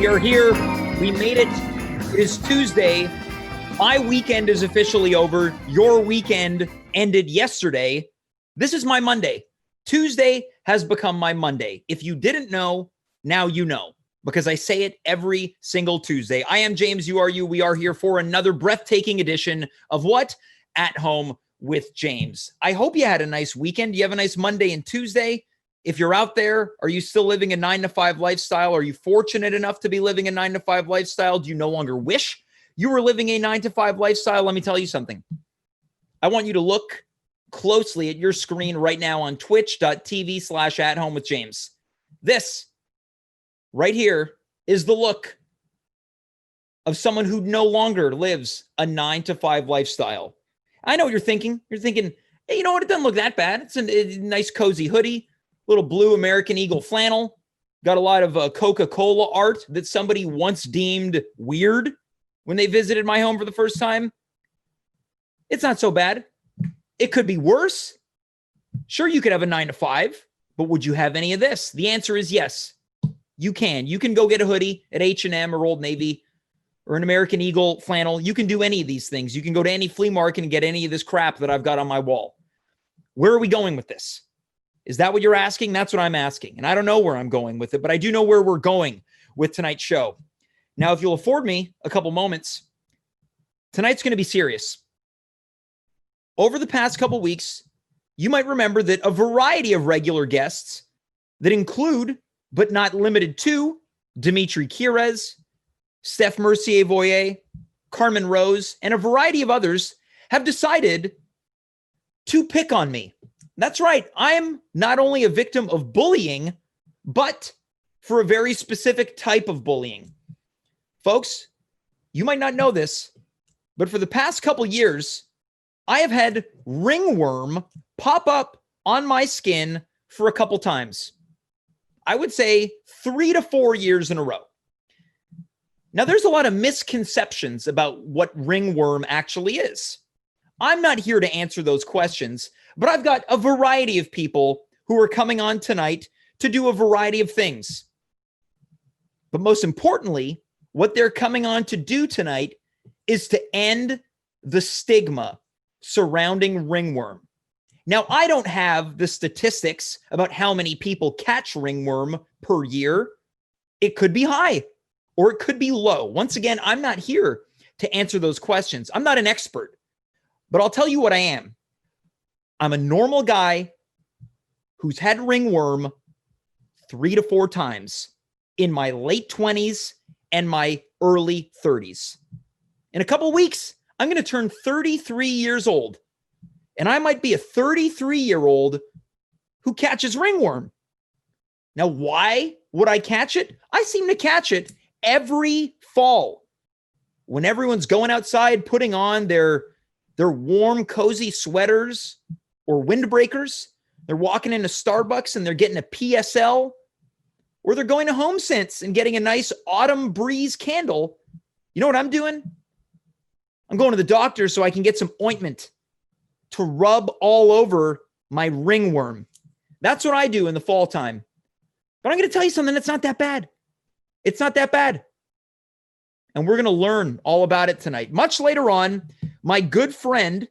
We are here. We made it. It is Tuesday. My weekend is officially over. Your weekend ended yesterday. This is my Monday. Tuesday has become my Monday. If you didn't know, now you know, because I say it every single Tuesday. I am James, you are you. We are here for another breathtaking edition of what? At Home with James. I hope you had a nice weekend. You have a nice Monday and Tuesday. If you're out there, are you still living a 9-to-5 lifestyle? Are you fortunate enough to be living a 9-to-5 lifestyle? Do you no longer wish you were living a 9-to-5 lifestyle? Let me tell you something. I want you to look closely at your screen right now on twitch.tv/athomewithjames. This right here is the look of someone who no longer lives a 9-to-5 lifestyle. I know what you're thinking. You're thinking, hey, you know what? It doesn't look that bad. It's a nice cozy hoodie. Little blue American Eagle flannel. Got a lot of Coca-Cola art that somebody once deemed weird when they visited my home for the first time. It's not so bad. It could be worse. Sure, you could have a 9-to-5, but would you have any of this? The answer is yes. You can. You can go get a hoodie at H&M or Old Navy or an American Eagle flannel. You can do any of these things. You can go to any flea market and get any of this crap that I've got on my wall. Where are we going with this? Is that what you're asking? That's what I'm asking. And I don't know where I'm going with it, but I do know where we're going with tonight's show. Now, if you'll afford me a couple moments, tonight's going to be serious. Over the past couple weeks, you might remember that a variety of regular guests that include, but not limited to, Dimitri Kirez, Steph Mercier-Voyer, Carmen Rose, and a variety of others have decided to pick on me. That's right. I'm not only a victim of bullying, but for a very specific type of bullying. Folks, you might not know this, but for the past couple years, I have had ringworm pop up on my skin for a couple times. I would say 3 to 4 years in a row. Now, there's a lot of misconceptions about what ringworm actually is. I'm not here to answer those questions, but I've got a variety of people who are coming on tonight to do a variety of things. But most importantly, what they're coming on to do tonight is to end the stigma surrounding ringworm. Now, I don't have the statistics about how many people catch ringworm per year. It could be high or it could be low. Once again, I'm not here to answer those questions. I'm not an expert. But I'll tell you what I am. I'm a normal guy who's had ringworm 3 to 4 times in my late 20s and my early 30s. In a couple weeks, I'm going to turn 33 years old. And I might be a 33-year-old who catches ringworm. Now, why would I catch it? I seem to catch it every fall when everyone's going outside, putting on their warm, cozy sweaters or windbreakers. They're walking into Starbucks and they're getting a PSL, or they're going to HomeSense and getting a nice autumn breeze candle. You know what I'm doing? I'm going to the doctor so I can get some ointment to rub all over my ringworm. That's what I do in the fall time. But I'm going to tell you something that's not that bad. It's not that bad. And we're going to learn all about it tonight. Much later on, my good friend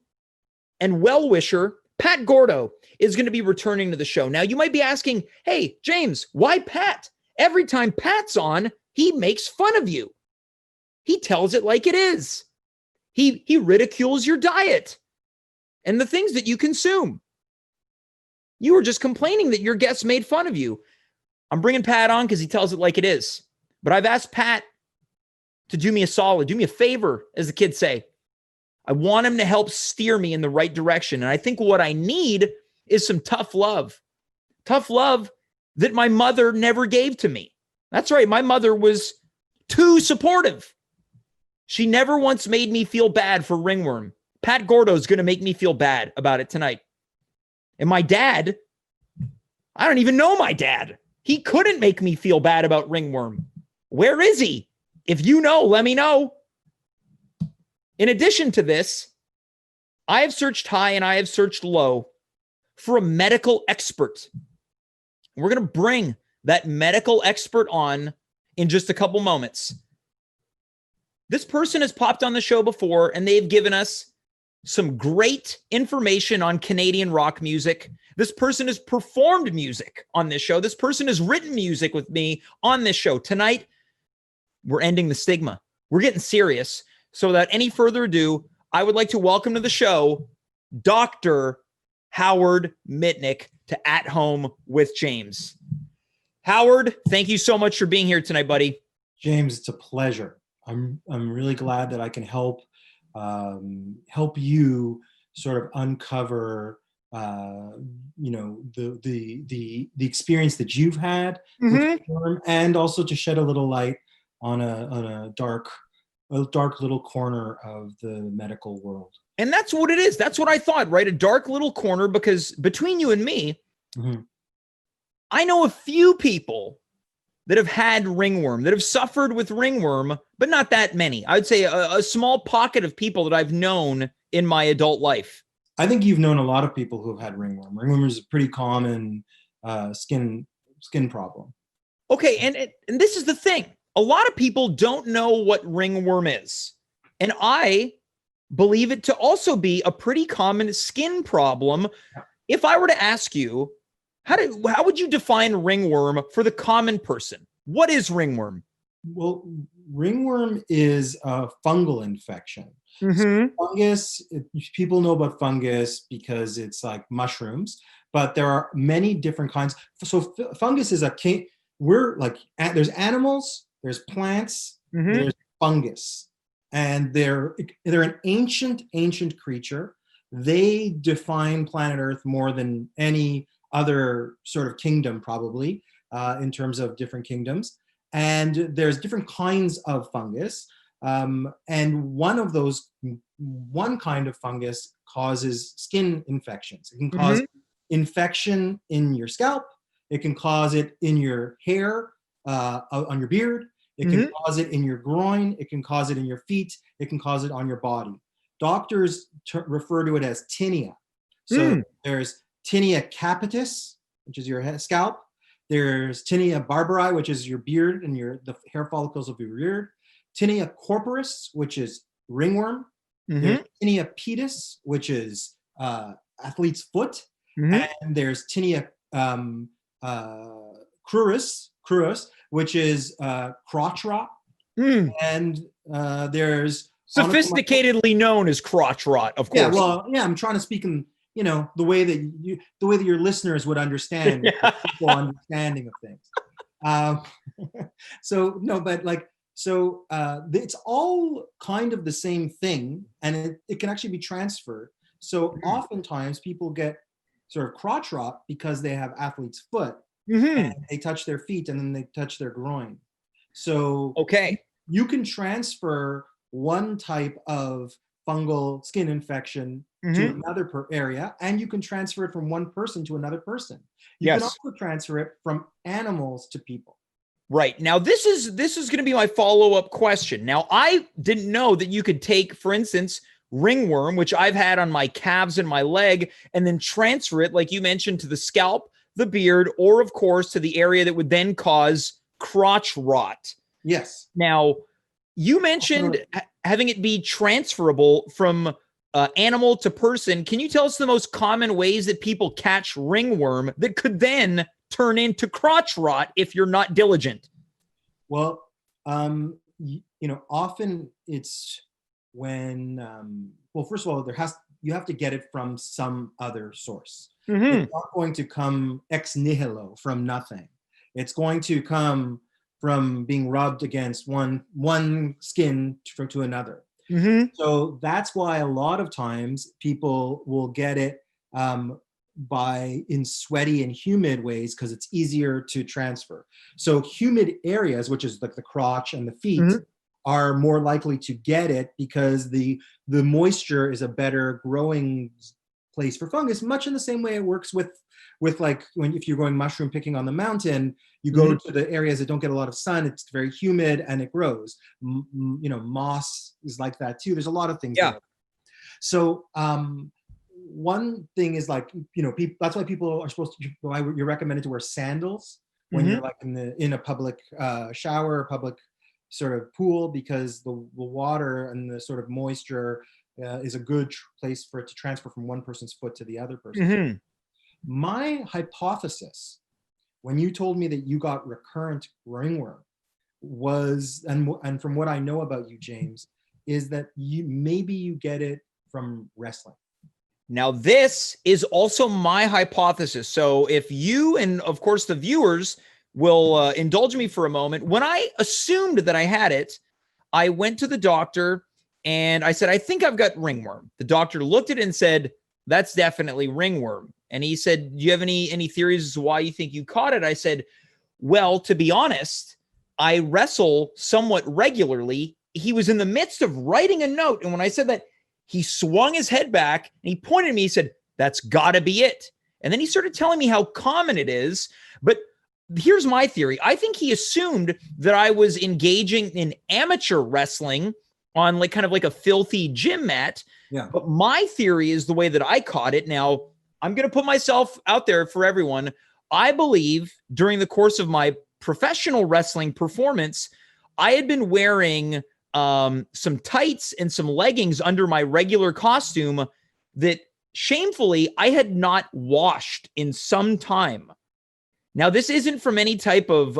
and well-wisher, Pat Gourdeau, is going to be returning to the show. Now, you might be asking, hey, James, why Pat? Every time Pat's on, he makes fun of you. He tells it like it is. He ridicules your diet and the things that you consume. You were just complaining that your guests made fun of you. I'm bringing Pat on because he tells it like it is. But I've asked Pat to do me a solid, do me a favor, as the kids say. I want him to help steer me in the right direction. And I think what I need is some tough love. Tough love that my mother never gave to me. That's right. My mother was too supportive. She never once made me feel bad for ringworm. Pat Gourdeau is going to make me feel bad about it tonight. And my dad, I don't even know my dad. He couldn't make me feel bad about ringworm. Where is he? If you know, let me know. In addition to this, I have searched high and I have searched low for a medical expert. We're going to bring that medical expert on in just a couple moments. This person has popped on the show before, and they've given us some great information on Canadian rock music. This person has performed music on this show. This person has written music with me on this show. Tonight, we're ending the stigma. We're getting serious. So without any further ado, I would like to welcome to the show Dr. Howard Mitnick to At Home with James. Howard, thank you so much for being here tonight, buddy. James, it's a pleasure. I'm really glad that I can help you sort of uncover the experience that you've had with Ringworm, and also to shed a little light on a dark little corner of the medical world. And that's what it is. That's what I thought, right? A dark little corner, because between you and me, I know a few people that have had ringworm, that have suffered with ringworm, but not that many. I would say a small pocket of people that I've known in my adult life. I think you've known a lot of people who have had ringworm. Ringworm is a pretty common skin problem. Okay, and this is the thing. A lot of people don't know what ringworm is. And I believe it to also be a pretty common skin problem. If I were to ask you, how would you define ringworm for the common person? What is ringworm? Well, ringworm is a fungal infection. So fungus, people know about fungus because it's like mushrooms, but there are many different kinds. So fungus is there's animals, there's plants, there's fungus, and they're an ancient creature. They define planet Earth more than any other sort of kingdom, probably, in terms of different kingdoms. And there's different kinds of fungus. And one kind of fungus causes skin infections. It can cause infection in your scalp. It can cause it in your hair, on your beard. It can cause it in your groin. It can cause it in your feet. It can cause it on your body. Doctors refer to it as tinea. So there's tinea capitis, which is your scalp. There's tinea barbari, which is your beard and the hair follicles of your beard. Tinea corporis, which is ringworm. There's tinea pedis, which is athlete's foot. And there's tinea cruris, which is crotch rot. And there's sophisticatedly known as crotch rot, of course. I'm trying to speak in the way that your listeners would understand, people understanding of things. It's all kind of the same thing, and it can actually be transferred. So oftentimes people get sort of crotch rot because they have athlete's foot, and they touch their feet and then they touch their groin. So you can transfer one type of fungal skin infection to another area, and you can transfer it from one person to another person. You can also transfer it from animals to people. Right. Now, this is going to be my follow-up question. Now, I didn't know that you could take, for instance, ringworm, which I've had on my calves and my leg, and then transfer it, like you mentioned, to the scalp, the beard, or, of course, to the area that would then cause crotch rot. Yes. Now, you mentioned having it be transferable from animal to person. Can you tell us the most common ways that people catch ringworm that could then turn into crotch rot if you're not diligent? Well, often it's when, first of all, you have to get it from some other source. It's not going to come ex nihilo, from nothing. It's going to come from being rubbed against one skin to another. So that's why a lot of times people will get it in sweaty and humid ways, because it's easier to transfer. So humid areas, which is like the crotch and the feet, are more likely to get it because the moisture is a better growing place for fungus, much in the same way it works with like if you're going mushroom picking on the mountain, you go to the areas that don't get a lot of sun, it's very humid and it grows. Moss is like that too. There's a lot of things. So one thing is like, that's why people are supposed to, you're recommended to wear sandals when you're like in a public shower, public sort of pool, because the water and the sort of moisture is a good place for it to transfer from one person's foot to the other person's. My hypothesis, when you told me that you got recurrent ringworm, was, and from what I know about you, James, is that maybe you get it from wrestling. Now, this is also my hypothesis. So if you, and of course the viewers, will indulge me for a moment, when I assumed that I had it, I went to the doctor and I said, I think I've got ringworm. The doctor looked at it and said, that's definitely ringworm. And he said, do you have any theories as to why you think you caught it? I said, well, to be honest, I wrestle somewhat regularly. He was in the midst of writing a note. And when I said that, he swung his head back and he pointed at me. He said, that's got to be it. And then he started telling me how common it is. But here's my theory. I think he assumed that I was engaging in amateur wrestling on like kind of like a filthy gym mat. Yeah. But my theory is the way that I caught it. Now, I'm going to put myself out there for everyone. I believe during the course of my professional wrestling performance, I had been wearing some tights and some leggings under my regular costume that shamefully I had not washed in some time. Now, this isn't from any type of,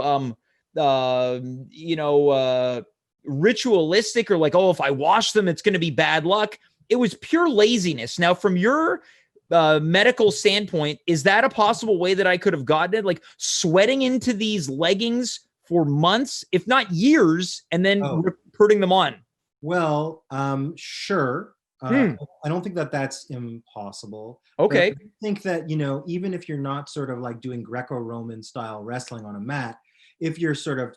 ritualistic or like, oh, if I wash them, it's going to be bad luck. It was pure laziness. Now, from your medical standpoint, is that a possible way that I could have gotten it? Like sweating into these leggings for months, if not years, and then putting them on? Well, sure. I don't think that that's impossible. Okay. But I think that, even if you're not sort of like doing Greco-Roman style wrestling on a mat, if you're sort of,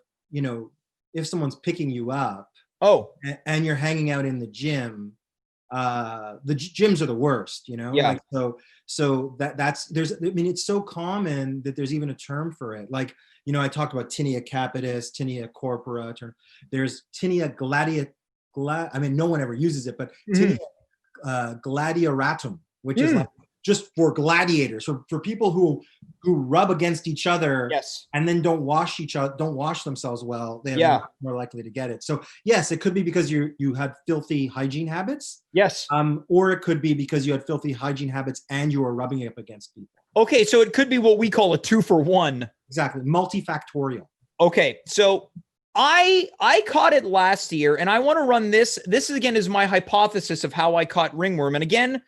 if someone's picking you up and you're hanging out in the gym, the gyms are the worst, Yeah. Like, so it's so common that there's even a term for it. Like, I talked about tinea capitis, tinea corpora. There's tinea no one ever uses it, but tinea gladiatorium, which is like just for gladiators, for people who rub against each other, yes, and then don't wash themselves well. They're more likely to get it. So yes, it could be because you had filthy hygiene habits. Yes. Or it could be because you had filthy hygiene habits and you were rubbing it up against people. Okay, so it could be what we call a 2-for-1. Exactly, multifactorial. Okay, so I caught it last year, and I want to run this. This again is my hypothesis of how I caught ringworm. And again,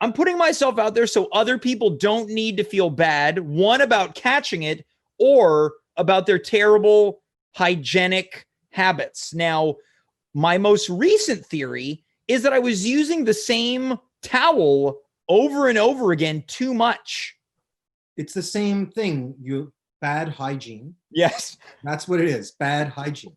I'm putting myself out there so other people don't need to feel bad, one, about catching it, or about their terrible hygienic habits. Now, my most recent theory is that I was using the same towel over and over again too much. It's the same thing. Bad hygiene. Yes. That's what it is. Bad hygiene.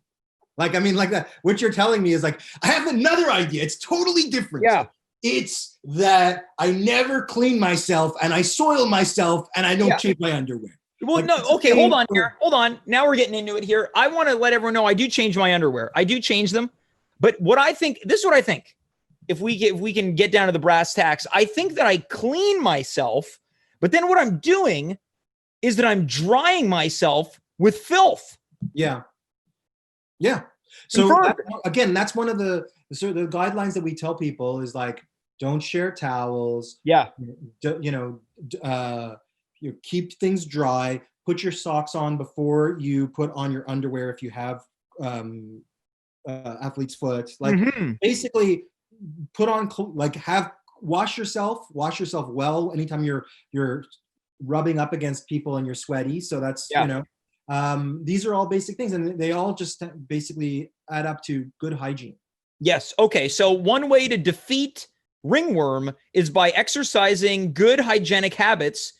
Like that. What you're telling me is like, I have another idea. It's totally different. Yeah. It's that I never clean myself and I soil myself and I don't change my underwear. Well, like, no. Okay. Hold on here. Hold on. Now we're getting into it here. I want to let everyone know I do change my underwear. I do change them. But this is what I think. If we can get down to the brass tacks, I think that I clean myself, but then what I'm doing is that I'm drying myself with filth. Yeah. Yeah. So again, that's one of the guidelines that we tell people is like, don't share towels. Yeah. You keep things dry, put your socks on before you put on your underwear. If you have athlete's foot, like basically put on, wash yourself well anytime you're rubbing up against people and you're sweaty. So that's, these are all basic things, and they all just basically add up to good hygiene. Yes. Okay. So one way to defeat ringworm is by exercising good hygienic habits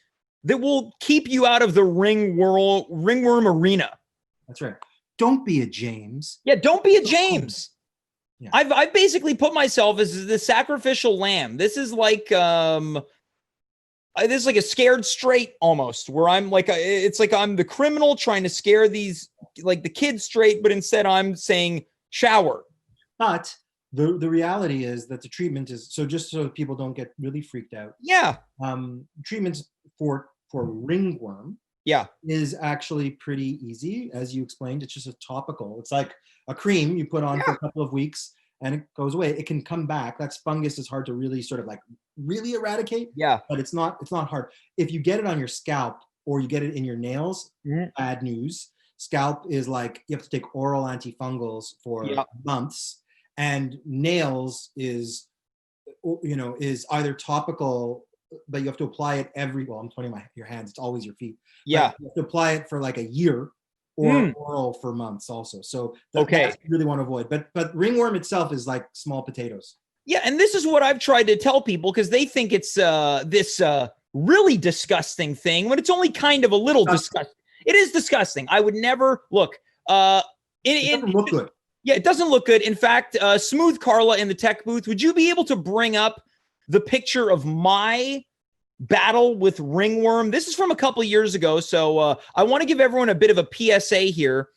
that will keep you out of the ringworm arena. That's right. Don't be a James. Yeah. Don't be a James. Yeah. I've basically put myself as the sacrificial lamb. This is like, this is like a scared straight almost, where I'm like, it's like I'm the criminal trying to scare these, like the kids straight, but instead I'm saying shower. But the reality is that the treatment is, so just so people don't get really freaked out. Yeah. Treatments for ringworm. Yeah. is actually pretty easy. As you explained, it's just a topical. It's like a cream you put on for a couple of weeks and it goes away. It can come back. That's fungus is hard to really sort of like really eradicate. Yeah. But it's not hard. If you get it on your scalp or you get it in your nails, bad news. Scalp is like you have to take oral antifungals for months, and nails is either topical, but you have to apply it well, I'm pointing your hands, it's always your feet. Yeah. But you have to apply it for like a year, or oral for months also. So that's what you really want to avoid. But ringworm itself is like small potatoes. Yeah, and this is what I've tried to tell people because they think it's this really disgusting thing when it's only kind of a little disgusting. It is disgusting. I would never look. It doesn't look good. Yeah, it doesn't look good. In fact, Smooth Carla in the tech booth, would you be able to bring up the picture of my battle with ringworm? This is from a couple of years ago, so I want to give everyone a bit of a PSA here.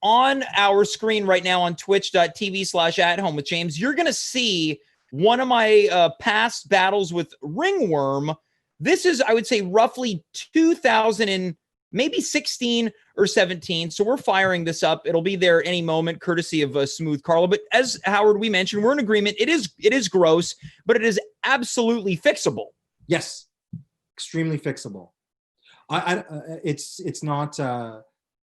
On our screen right now on twitch.tv/@homewithjames, you're going to see one of my past battles with ringworm. This is, I would say, roughly 2000 and maybe 16 or 17. So we're firing this up. It'll be there any moment, courtesy of Smooth Carla. But as Howard, we mentioned, we're in agreement. It is gross, but it is absolutely fixable. Yes, extremely fixable. It's not.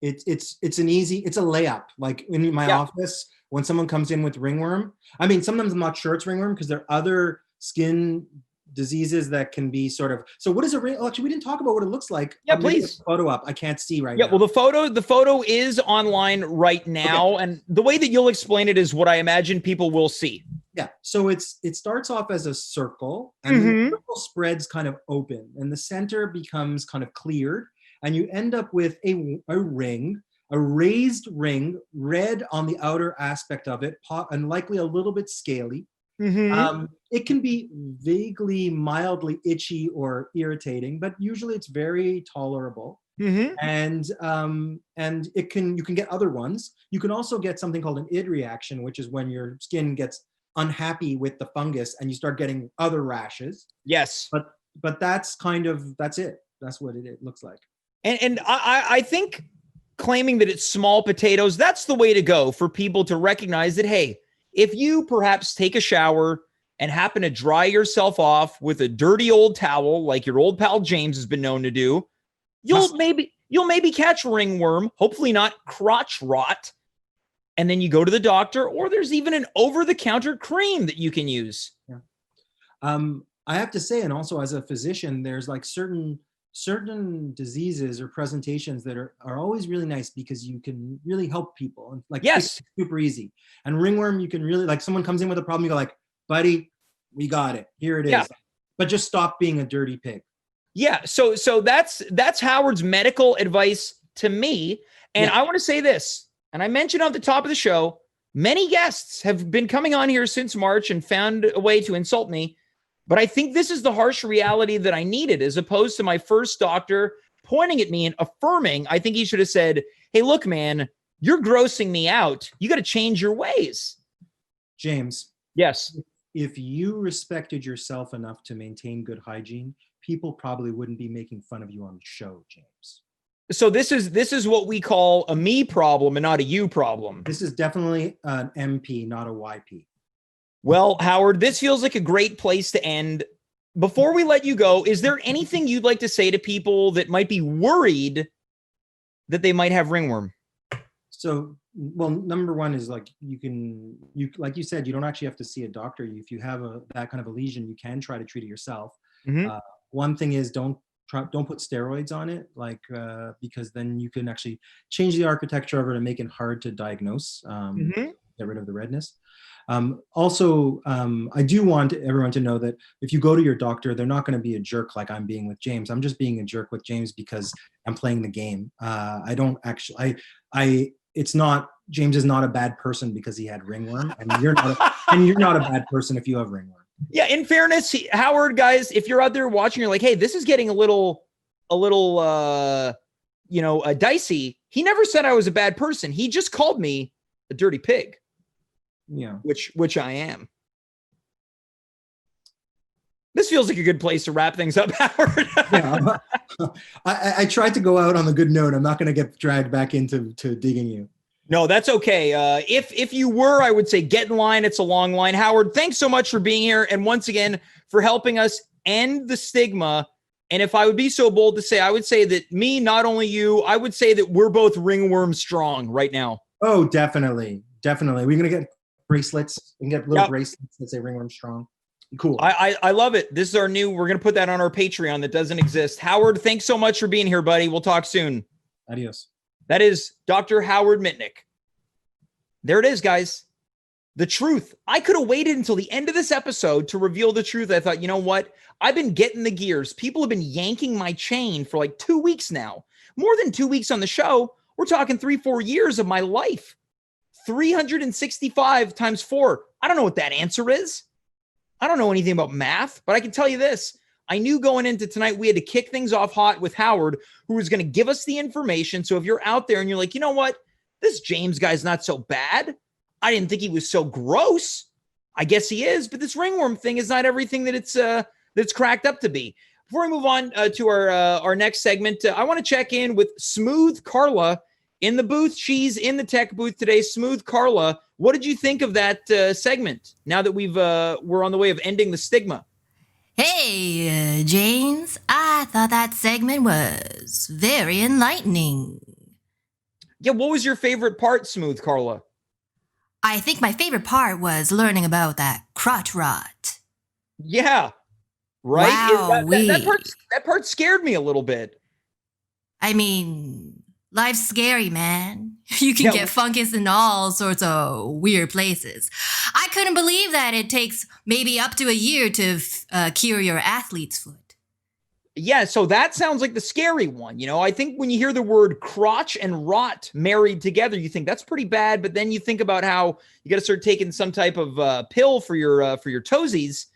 It's an easy. It's a layup. Like in my office, when someone comes in with ringworm, I mean, sometimes I'm not sure it's ringworm because there are other skin diseases that can be sort of. So what is a ring? Oh, actually, we didn't talk about what it looks like. Yeah, please. Photo up. I can't see right now. Yeah, well, the photo is online right now, and the way that you'll explain it is what I imagine people will see. Yeah, so it starts off as a circle, and the circle spreads kind of open, and the center becomes kind of cleared, and you end up with a ring, a raised ring, red on the outer aspect of it, and likely a little bit scaly. It can be vaguely, mildly itchy or irritating, but usually it's very tolerable. And you can get other ones. You can also get something called an id reaction, which is when your skin gets unhappy with the fungus and you start getting other rashes. Yes. But that's it. That's what it looks like. And I think claiming that it's small potatoes, that's the way to go for people to recognize that, hey, if you perhaps take a shower and happen to dry yourself off with a dirty old towel like your old pal James has been known to do, you'll maybe catch ringworm, hopefully not crotch rot. And then you go to the doctor, or there's even an over-the-counter cream that you can use. Yeah. I have to say, and also as a physician, there's like certain diseases or presentations that are always really nice because you can really help people. And like, yes, it's super easy. And ringworm, you can really, like, someone comes in with a problem, you go like, buddy, we got it. Here it is. Yeah. But just stop being a dirty pig. Yeah. So that's Howard's medical advice to me. And I want to say this, and I mentioned at the top of the show, many guests have been coming on here since March and found a way to insult me. But I think this is the harsh reality that I needed, as opposed to my first doctor pointing at me and affirming. I think he should have said, hey, look, man, you're grossing me out. You got to change your ways. James. Yes. If you respected yourself enough to maintain good hygiene, people probably wouldn't be making fun of you on the show, James. So this is what we call a me problem and not a you problem. This is definitely an MP, not a YP. Well, Howard, this feels like a great place to end. Before we let you go, is there anything you'd like to say to people that might be worried that they might have ringworm? So, well, number one is like you like you said, you don't actually have to see a doctor. If you have that kind of a lesion, you can try to treat it yourself. One thing is don't put steroids on it, like because then you can actually change the architecture of it and make it hard to diagnose. Get rid of the redness. Also, I do want everyone to know that if you go to your doctor, they're not going to be a jerk like I'm being with James. I'm just being a jerk with James because I'm playing the game. I don't actually. It's not. James is not a bad person because he had ringworm, and you're not a bad person if you have ringworm. Yeah, in fairness, Howard, guys, if you're out there watching, you're like, hey, this is getting a little, dicey. He never said I was a bad person. He just called me a dirty pig. Yeah, which I am. This feels like a good place to wrap things up, Howard. Yeah, I tried to go out on a good note. I'm not going to get dragged back into digging you. No, that's okay. If you were, I would say get in line. It's a long line. Howard, thanks so much for being here. And once again, for helping us end the stigma. And if I would be so bold to say, I would say that me, not only you, I would say that we're both ringworm strong right now. Oh, definitely. Definitely. We're going to get bracelets. We can get little bracelets that say ringworm strong. Cool. I love it. This is our new, we're going to put that on our Patreon that doesn't exist. Howard, thanks so much for being here, buddy. We'll talk soon. Adios. That is Dr. Howard Mitnick. There it is, guys. The truth. I could have waited until the end of this episode to reveal the truth. I thought, you know what? I've been getting the gears. People have been yanking my chain for like 2 weeks now. More than 2 weeks on the show. We're talking 3-4 years of my life. 365 times 4. I don't know what that answer is. I don't know anything about math, but I can tell you this. I knew going into tonight, we had to kick things off hot with Howard, who was going to give us the information. So if you're out there and you're like, you know what? This James guy's not so bad. I didn't think he was so gross. I guess he is, but this ringworm thing is not everything that it's cracked up to be. Before we move on to our next segment, I want to check in with Smooth Carla in the booth. She's in the tech booth today. Smooth Carla, what did you think of that segment now that we're on the way of ending the stigma? Hey, James, I thought that segment was very enlightening. Yeah, what was your favorite part, Smooth Carla? I think my favorite part was learning about that crotch rot. Yeah, right? Wow, that part scared me a little bit. I mean, life's scary, man. You can get fungus in all sorts of weird places. I couldn't believe that it takes maybe up to a year to cure your athlete's foot. Yeah, so that sounds like the scary one. You know, I think when you hear the word crotch and rot married together, you think that's pretty bad. But then you think about how you got to start taking some type of pill for your toesies.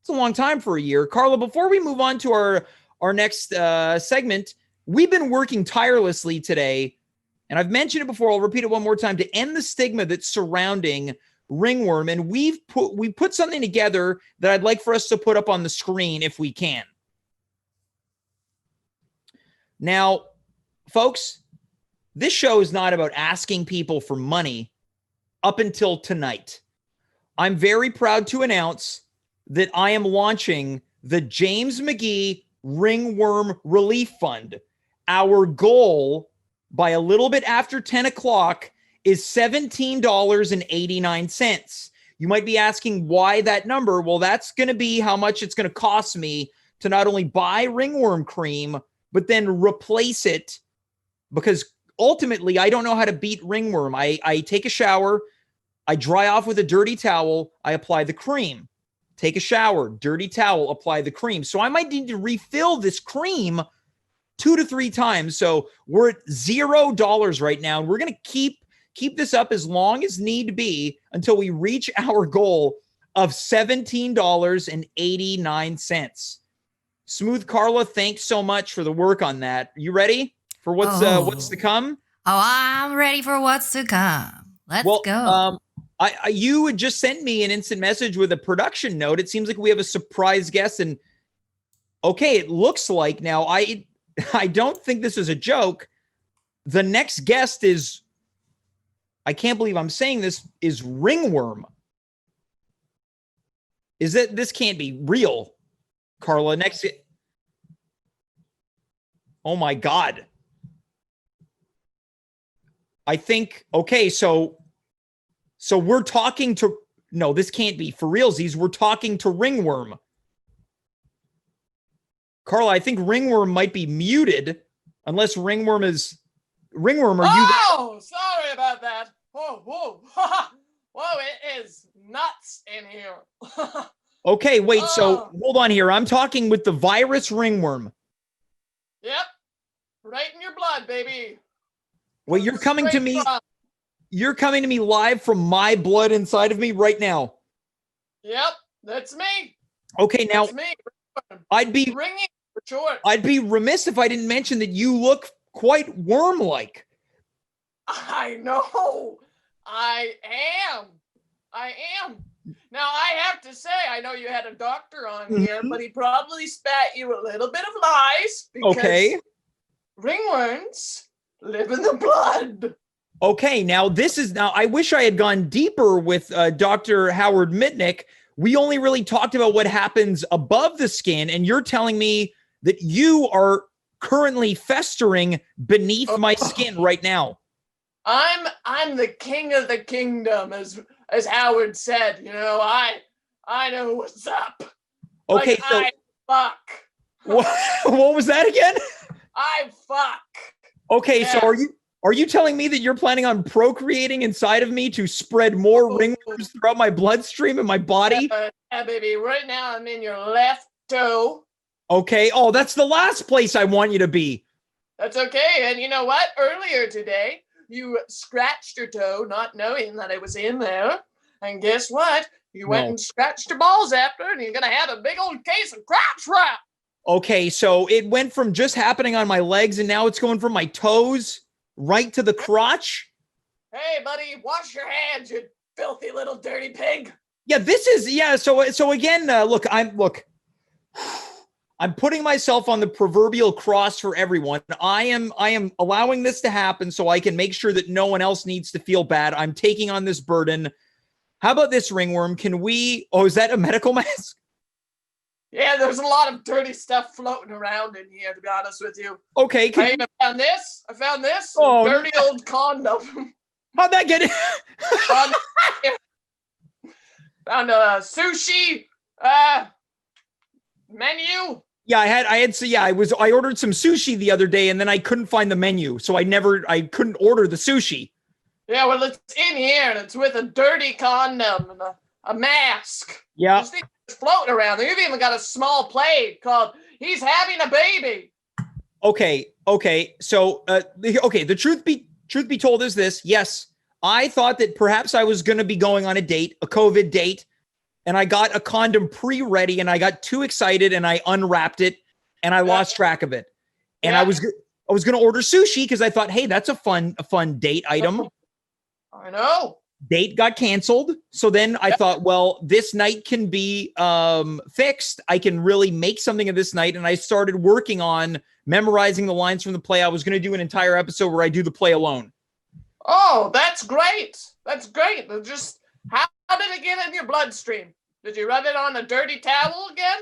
It's a long time for a year. Carla, before we move on to our next segment, we've been working tirelessly today. And I've mentioned it before. I'll repeat it one more time to end the stigma that's surrounding ringworm. And we put something together that I'd like for us to put up on the screen if we can. Now, folks, this show is not about asking people for money up until tonight. I'm very proud to announce that I am launching the James McGee Ringworm Relief Fund. Our goal by a little bit after 10 o'clock is $17.89. You might be asking why that number. Well, that's going to be how much it's going to cost me to not only buy ringworm cream, but then replace it, because ultimately I don't know how to beat ringworm. I take a shower, I dry off with a dirty towel, I apply the cream. Take a shower, dirty towel, apply the cream. So I might need to refill this cream 2 to 3 times. So we're at $0 right now. And we're going to keep this up as long as need be until we reach our goal of $17.89. Smooth Carla, thanks so much for the work on that. You ready for what's to come? Oh, I'm ready for what's to come. Let's go. You had just sent me an instant message with a production note. It seems like we have a surprise guest, and okay, it looks like now I don't think this is a joke. The next guest is, I can't believe I'm saying this, is Ringworm. This can't be real. Carla, next. Oh my God. I think, okay, so we're talking to, no, this can't be for realsies. We're talking to Ringworm. Carla, I think Ringworm might be muted unless Ringworm, are you there? Oh, sorry about that. Whoa. Whoa, it is nuts in here. Okay, wait, so hold on here. I'm talking with the virus Ringworm. Yep. Right in your blood, baby. Wait, you're coming to me live from my blood inside of me right now. Yep, that's me. Okay, now that's me. I'd be ringing for sure. I'd be remiss if I didn't mention that you look quite worm-like. I know. I am. Now, I have to say, I know you had a doctor on here, but he probably spat you a little bit of lies because Okay. ringworms live in the blood. Okay, now I wish I had gone deeper with Dr. Howard Mitnick. We only really talked about what happens above the skin, and you're telling me that you are currently festering beneath my skin right now. I'm the king of the kingdom, as Howard said. You know, I know what's up. Okay, like, so I fuck. what was that again? I fuck. Okay, Yeah. so are you telling me that you're planning on procreating inside of me to spread more ringworms throughout my bloodstream and my body? Yeah, baby. Right now, I'm in your left toe. Okay. Oh, that's the last place I want you to be. That's okay. And you know what? Earlier today, you scratched your toe, not knowing that it was in there. And guess what? You went and scratched your balls after, and you're gonna have a big old case of crotch wrap. Okay, so it went from just happening on my legs, and now it's going from my toes right to the crotch. Hey, buddy, wash your hands, you filthy little dirty pig. Yeah, So again, look, I'm putting myself on the proverbial cross for everyone. I am allowing this to happen so I can make sure that no one else needs to feel bad. I'm taking on this burden. How about this, Ringworm? Is that a medical mask? Yeah, there's a lot of dirty stuff floating around in here, to be honest with you. Okay. I even found this. Oh, dirty old condom. How'd that get in? Found a sushi menu. Yeah, I ordered some sushi the other day and then I couldn't find the menu. So I couldn't order the sushi. Yeah, well, it's in here and it's with a dirty condom and a mask. Yeah. It's floating around. You've even got a small plate called "He's Having a Baby." Okay. So, the truth be told is this. Yes, I thought that perhaps I was going to be going on a COVID date, and I got a condom pre-ready, and I got too excited, and I unwrapped it, and I lost track of it. And I was going to order sushi because I thought, hey, that's a fun date item. I know. Date got canceled. So then I thought, well, this night can be fixed. I can really make something of this night. And I started working on memorizing the lines from the play. I was going to do an entire episode where I do the play alone. Oh, that's great. That's great. Just how did it get in your bloodstream? Did you rub it on a dirty towel again?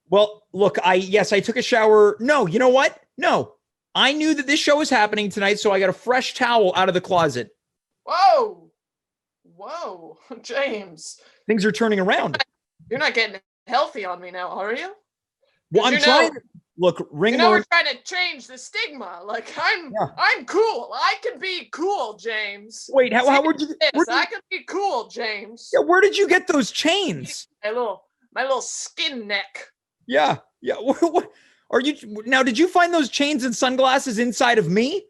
Well, look, I took a shower. No, you know what? No, I knew that this show was happening tonight. So I got a fresh towel out of the closet. Whoa, James. Things are turning around. You're not getting healthy on me now, are you? Well, I'm trying. Look, Ringworm. we're trying to change the stigma. Like I'm cool. I can be cool, James. Wait, how would you? I can be cool, James. Yeah, where did you get those chains? My little skin neck. Yeah. What are you now? Did you find those chains and sunglasses inside of me?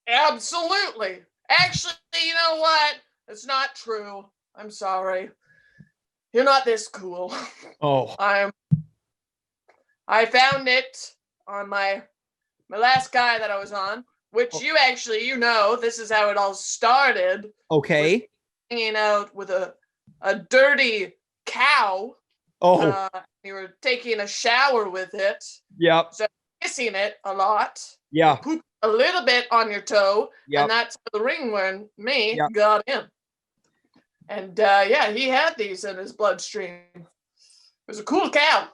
Absolutely. Actually, you know what? It's not true. I'm sorry. You're not this cool. Oh. I found it on my last guy that I was on, which you know, this is how it all started. Okay. Hanging out with a dirty cow. Oh. You were taking a shower with it. Yep. So kissing it a lot. Yeah. Poop a little bit on your toe. Yep. And that's the ringworm got in. And he had these in his bloodstream. It was a cool cow.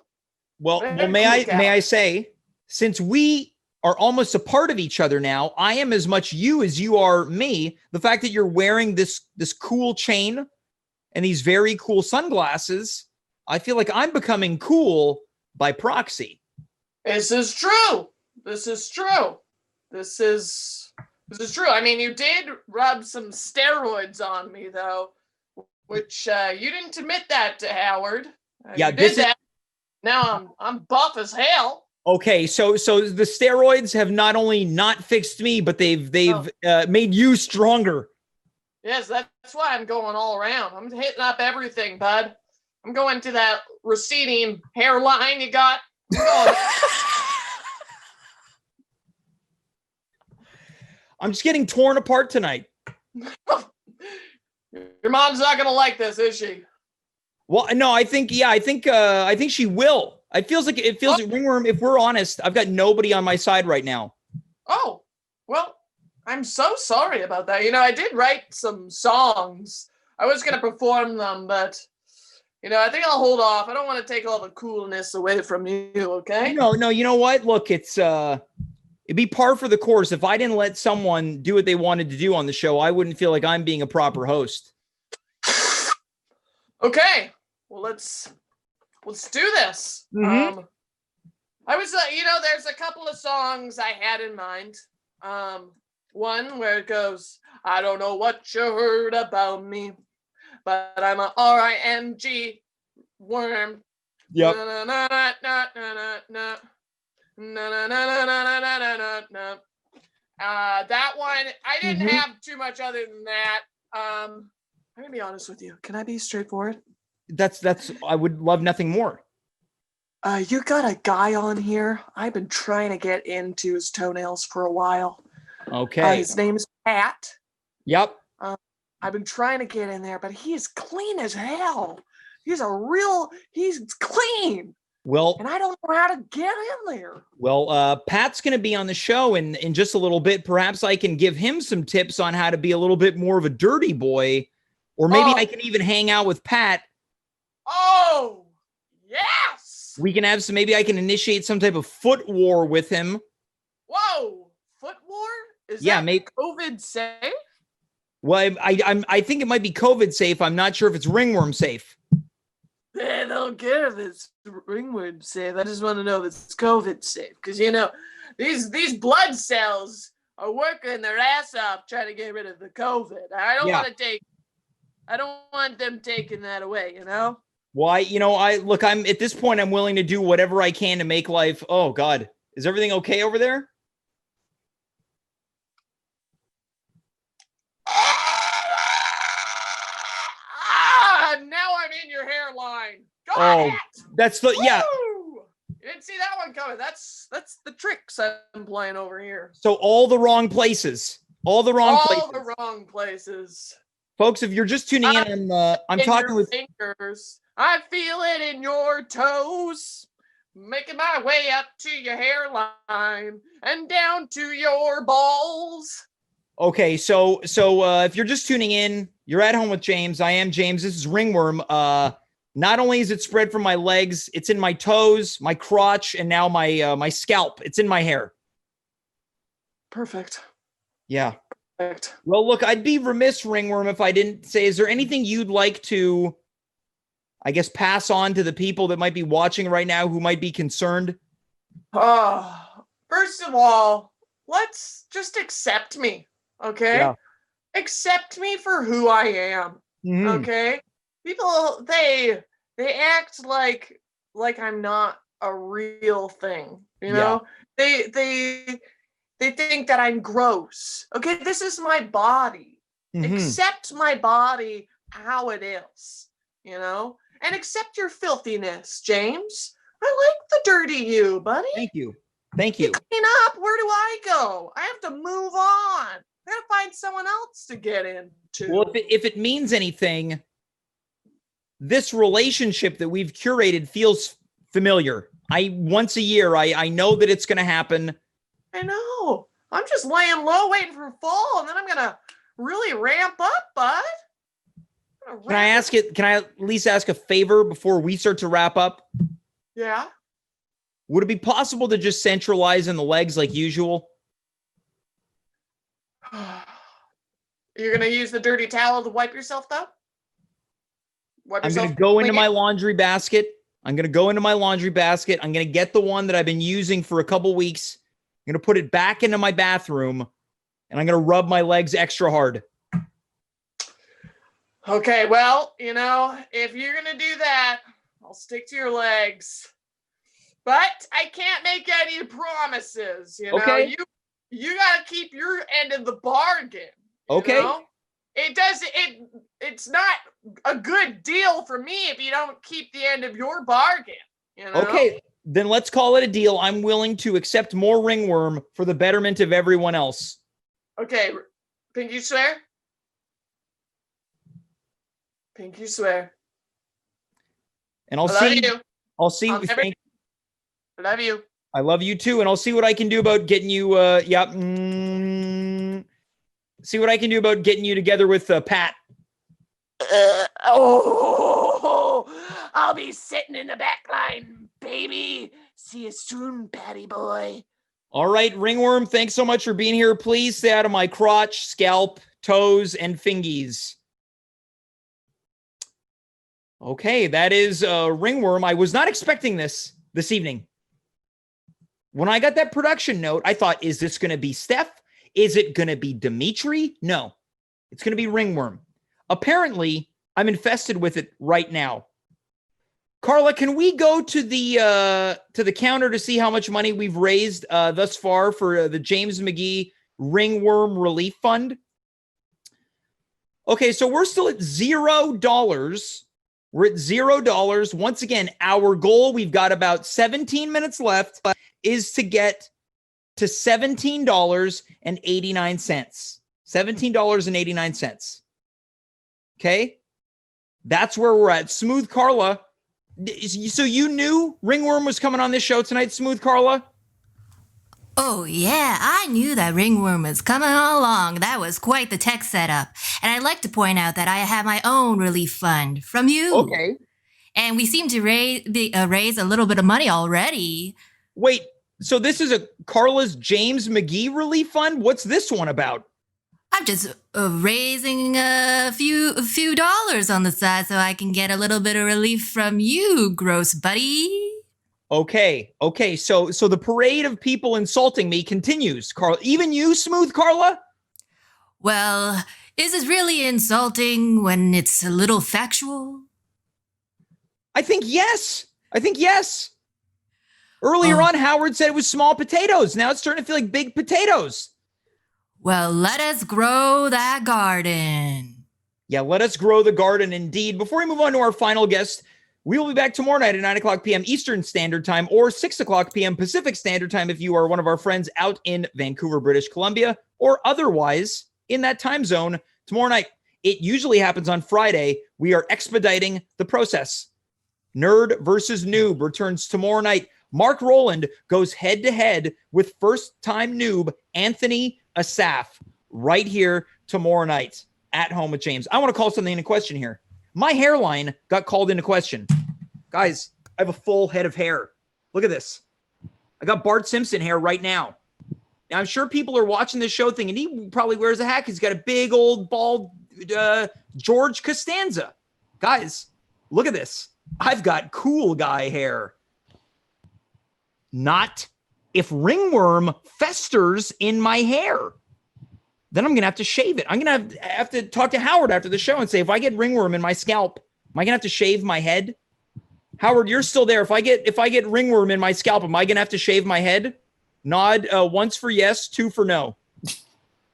Well, may I say, since we are almost a part of each other now, I am as much you as you are me. The fact that you're wearing this cool chain and these very cool sunglasses, I feel like I'm becoming cool by proxy. This is true. I mean, you did rub some steroids on me, though, which you didn't admit that to Howard. Yeah, this is. Now I'm buff as hell. Okay, so the steroids have not only not fixed me, but they've made you stronger. Yes, that's why I'm going all around. I'm hitting up everything, bud. I'm going to that receding hairline you got. I'm just getting torn apart tonight. Your mom's not gonna like this, is she? Well, no, I think she will. It feels like Ringworm. If we're honest, I've got nobody on my side right now. Oh, well, I'm so sorry about that. I did write some songs. I was going to perform them, but, I think I'll hold off. I don't want to take all the coolness away from you, okay? No, you know what? Look, it'd be par for the course. If I didn't let someone do what they wanted to do on the show, I wouldn't feel like I'm being a proper host. Okay. Well, let's do this. Mm-hmm. I was, there's a couple of songs I had in mind. One where it goes, I don't know what you heard about me, but I'm a R-I-N-G worm. Yep. That one, I didn't have too much other than that. I'm gonna be honest with you. Can I be straightforward? That's I would love nothing more. You got a guy on here. I've been trying to get into his toenails for a while. Okay. His name's Pat. Yep. I've been trying to get in there, but he's clean as hell. He's clean. Well, and I don't know how to get in there. Well, Pat's going to be on the show in just a little bit. Perhaps I can give him some tips on how to be a little bit more of a dirty boy, or maybe I can even hang out with Pat. Oh, yes. We can have maybe I can initiate some type of foot war with him. Whoa, foot war? Is that COVID safe? Well, I think it might be COVID safe. I'm not sure if it's ringworm safe. I don't care if it's ringworm safe. I just want to know if it's COVID safe. Because, these blood cells are working their ass off trying to get rid of the COVID. I don't want them taking that away, Why, I'm at this point, I'm willing to do whatever I can to make life. Oh, God. Is everything okay over there? Now I'm in your hairline. Got it. That's Woo! You didn't see that one coming. That's the tricks I'm playing over here. So all the wrong places. All the wrong places. Folks, if you're just tuning in, I'm talking with fingers. I feel it in your toes, making my way up to your hairline and down to your balls. Okay, so if you're just tuning in, you're at home with James. I am James. This is Ringworm. Not only is it spread from my legs, it's in my toes, my crotch, and now my scalp. It's in my hair. Perfect. Yeah. Perfect. Well, look, I'd be remiss, Ringworm, if I didn't say, is there anything you'd like to, I guess, pass on to the people that might be watching right now who might be concerned? First of all, let's just accept me, okay? Yeah. Accept me for who I am, okay? People, they act like I'm not a real thing, you know? They think that I'm gross. Okay, this is my body. Accept my body how it is, and accept your filthiness, James. I like the dirty you, buddy. Thank you. You clean up. Where do I go? I have to move on. I gotta find someone else to get into. Well, if it means anything, this relationship that we've curated feels familiar. Once a year, I know that it's going to happen. I know. I'm just laying low, waiting for fall, and then I'm gonna really ramp up, bud. Can I at least ask a favor before we start to wrap up? Yeah. Would it be possible to just centralize in the legs like usual? You're gonna use the dirty towel to wipe yourself, though? I'm gonna go into my laundry basket. I'm gonna get the one that I've been using for a couple weeks. I'm gonna put it back into my bathroom, and I'm gonna rub my legs extra hard. Okay, well, if you're gonna do that, I'll stick to your legs. But I can't make any promises, Okay. You gotta keep your end of the bargain. Okay. It's not a good deal for me if you don't keep the end of your bargain, Okay, then let's call it a deal. I'm willing to accept more ringworm for the betterment of everyone else. Okay, Pinky swear? Pinky swear. And I'll I love see. you. I'll see. I'll never- I love you. I love you too, and I'll see what I can do about getting you. See what I can do about getting you together with Pat. I'll be sitting in the back line, baby. See you soon, Patty boy. All right, Ringworm, thanks so much for being here. Please stay out of my crotch, scalp, toes, and fingies. Okay, that is Ringworm. I was not expecting this evening. When I got that production note, I thought, is this going to be Steph? Is it going to be Dimitri? No, it's going to be Ringworm. Apparently, I'm infested with it right now. Carla, can we go to the counter to see how much money we've raised thus far for the James McGee Ringworm Relief Fund? Okay, so we're still at $0. We're at $0. Once again, our goal, we've got about 17 minutes left, is to get to $17.89. $17.89. Okay? That's where we're at. Smooth Carla. So you knew Ringworm was coming on this show tonight, Smooth Carla? Oh, yeah, I knew that Ringworm was coming all along. That was quite the tech setup. And I'd like to point out that I have my own relief fund from you. Okay. And we seem to raise a little bit of money already. Wait, so this is a Carla's James McGee Relief Fund? What's this one about? I'm just raising a few dollars on the side so I can get a little bit of relief from you, gross buddy. Okay. So the parade of people insulting me continues, Carla. Even you, Smooth Carla? Well, is it really insulting when it's a little factual? I think yes. Earlier on, Howard said it was small potatoes. Now it's starting to feel like big potatoes. Well, let us grow that garden. Yeah, let us grow the garden indeed. Before we move on to our final guest, we will be back tomorrow night at 9 o'clock p.m. Eastern Standard Time or 6 o'clock p.m. Pacific Standard Time if you are one of our friends out in Vancouver, British Columbia, or otherwise in that time zone tomorrow night. It usually happens on Friday. We are expediting the process. Nerd versus Noob returns tomorrow night. Mark Rowland goes head-to-head with first-time noob Anthony Asaf right here tomorrow night at Home with James. I want to call something into question here. My hairline got called into question. Guys, I have a full head of hair. Look at this. I got Bart Simpson hair right now. Now, I'm sure people are watching this show thinking he probably wears a hat. He's got a big old bald George Costanza. Guys, look at this. I've got cool guy hair. Not if ringworm festers in my hair. Then I'm going to have to shave it. I'm going to have to talk to Howard after the show and say, if I get ringworm in my scalp, am I going to have to shave my head? Howard, you're still there. If I get ringworm in my scalp, am I going to have to shave my head? Nod once for yes, two for no.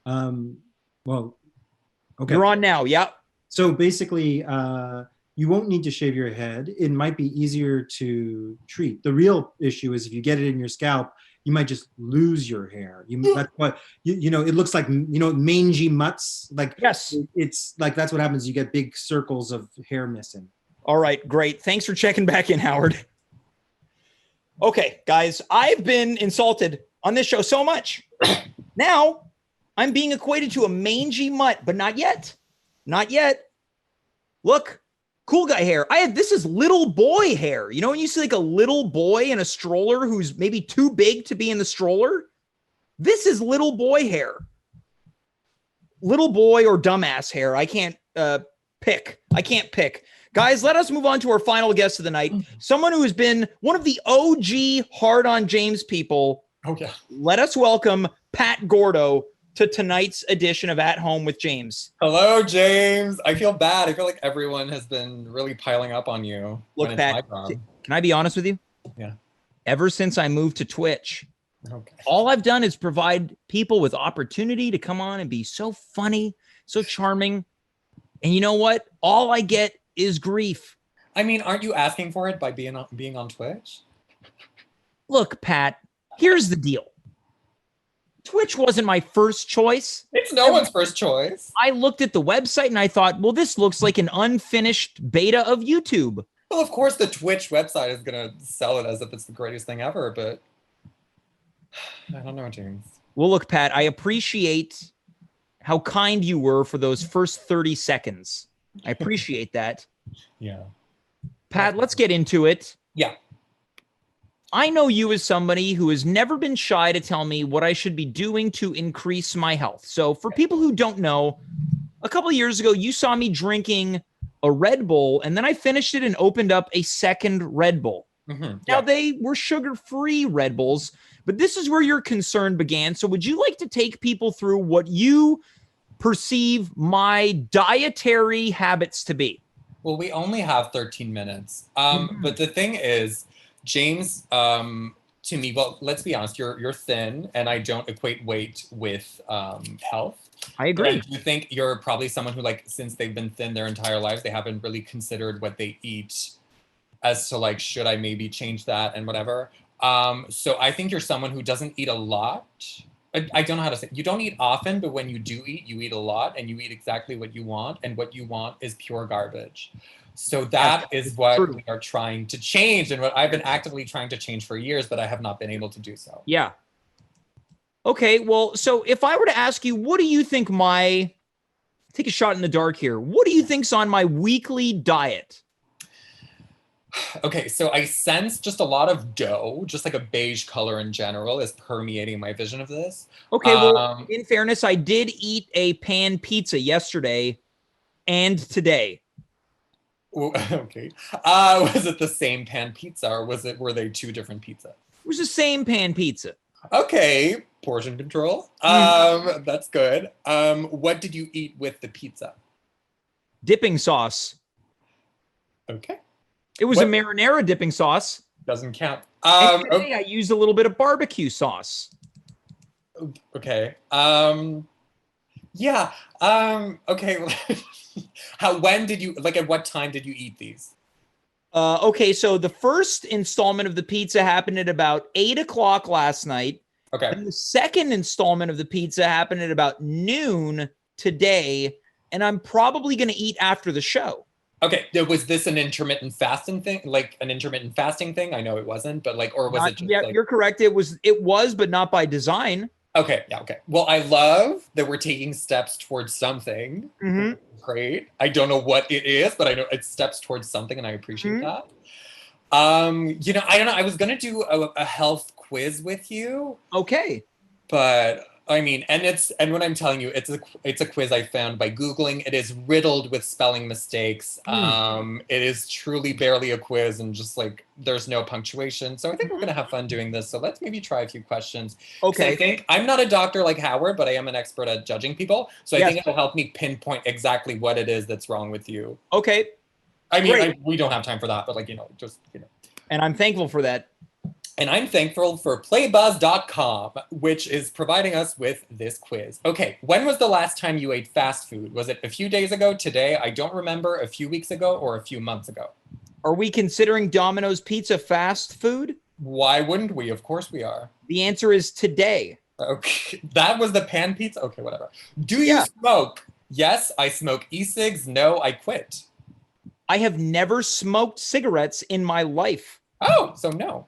Well, okay. You're on now. Yeah. So basically, you won't need to shave your head. It might be easier to treat. The real issue is if you get it in your scalp, you might just lose your hair. That's what you know. It looks like mangy mutts. Like yes, it's like that's what happens. You get big circles of hair missing. All right, great. Thanks for checking back in, Howard. Okay, guys, I've been insulted on this show so much. Now I'm being equated to a mangy mutt, but not yet. Not yet. Look. Cool guy hair. This is little boy hair. You know when you see like a little boy in a stroller who's maybe too big to be in the stroller? This is little boy hair. Little boy or dumbass hair. I can't pick. Guys, let us move on to our final guest of the night. Someone who has been one of the OG hard on James people. Oh yeah. Let us welcome Pat Gourdeau to tonight's edition of At Home with James. Hello, James. I feel bad. I feel like everyone has been really piling up on you. Look, Pat, can I be honest with you? Yeah. Ever since I moved to Twitch, okay, all I've done is provide people with opportunity to come on and be so funny, so charming. And you know what? All I get is grief. I mean, aren't you asking for it by being on Twitch? Look, Pat, here's the deal. Twitch wasn't my first choice. It's no one's first choice. I looked at the website and I thought, well, this looks like an unfinished beta of YouTube. Well, of course, the Twitch website is gonna sell it as if it's the greatest thing ever, but I don't know, James. Well, look, Pat, I appreciate how kind you were for those first 30 seconds. I appreciate that. Yeah. Pat, let's get into it. Yeah. I know you as somebody who has never been shy to tell me what I should be doing to increase my health. So for people who don't know, a couple of years ago, you saw me drinking a Red Bull, and then I finished it and opened up a second Red Bull. Mm-hmm. Now, they were sugar-free Red Bulls, but this is where your concern began. So would you like to take people through what you perceive my dietary habits to be? Well, we only have 13 minutes. But the thing is, James, to me, well, let's be honest, you're thin, and I don't equate weight with health. I agree. And you think you're probably someone who, like, since they've been thin their entire lives, they haven't really considered what they eat as to, like, should I maybe change that and whatever. So I think you're someone who doesn't eat a lot. I don't know how to say it. You don't eat often, but when you do eat, you eat a lot, and you eat exactly what you want, and what you want is pure garbage. So that is what we are trying to change, and what I've been actively trying to change for years, but I have not been able to do so. Yeah. Okay, well, so if I were to ask you, what do you think take a shot in the dark here. What do you think's on my weekly diet? Okay, so I sense just a lot of dough, just like a beige color in general is permeating my vision of this. Okay, well, in fairness, I did eat a pan pizza yesterday and today. Okay. Was it the same pan pizza, or were they two different pizzas? It was the same pan pizza. Okay, portion control. That's good. What did you eat with the pizza? Dipping sauce. Okay. It was a marinara dipping sauce. Doesn't count. And today I used a little bit of barbecue sauce. Okay. Yeah. Okay. When did you, like, at what time did you eat these? Okay, so the first installment of the pizza happened at about 8 o'clock last night. Okay. And the second installment of the pizza happened at about noon today. And I'm probably going to eat after the show. Okay, was this an intermittent fasting thing? Like an intermittent fasting thing? I know it wasn't, but like, or was it just like... You're correct. It was, but not by design. Okay, yeah, okay. Well, I love that we're taking steps towards something. Mm-hmm. Great. I don't know what it is, but I know it's steps towards something, and I appreciate that. You know, I don't know. I was gonna do a health quiz with you. Okay. But I mean, and when I'm telling you, it's a quiz I found by Googling. It is riddled with spelling mistakes. It is truly barely a quiz, and just like there's no punctuation. So I think we're gonna have fun doing this. So let's maybe try a few questions. Okay. I think I'm not a doctor like Howard, but I am an expert at judging people. So I think it'll help me pinpoint exactly what it is that's wrong with you. Okay. I mean, we don't have time for that, but like, just. And I'm thankful for that. And I'm thankful for playbuzz.com, which is providing us with this quiz. Okay, when was the last time you ate fast food? Was it a few days ago, today? I don't remember, a few weeks ago, or a few months ago? Are we considering Domino's Pizza fast food? Why wouldn't we? Of course we are. The answer is today. Okay, that was the pan pizza? Okay, whatever. Do you smoke? Yes, I smoke e-cigs. No, I quit. I have never smoked cigarettes in my life. Oh, so no.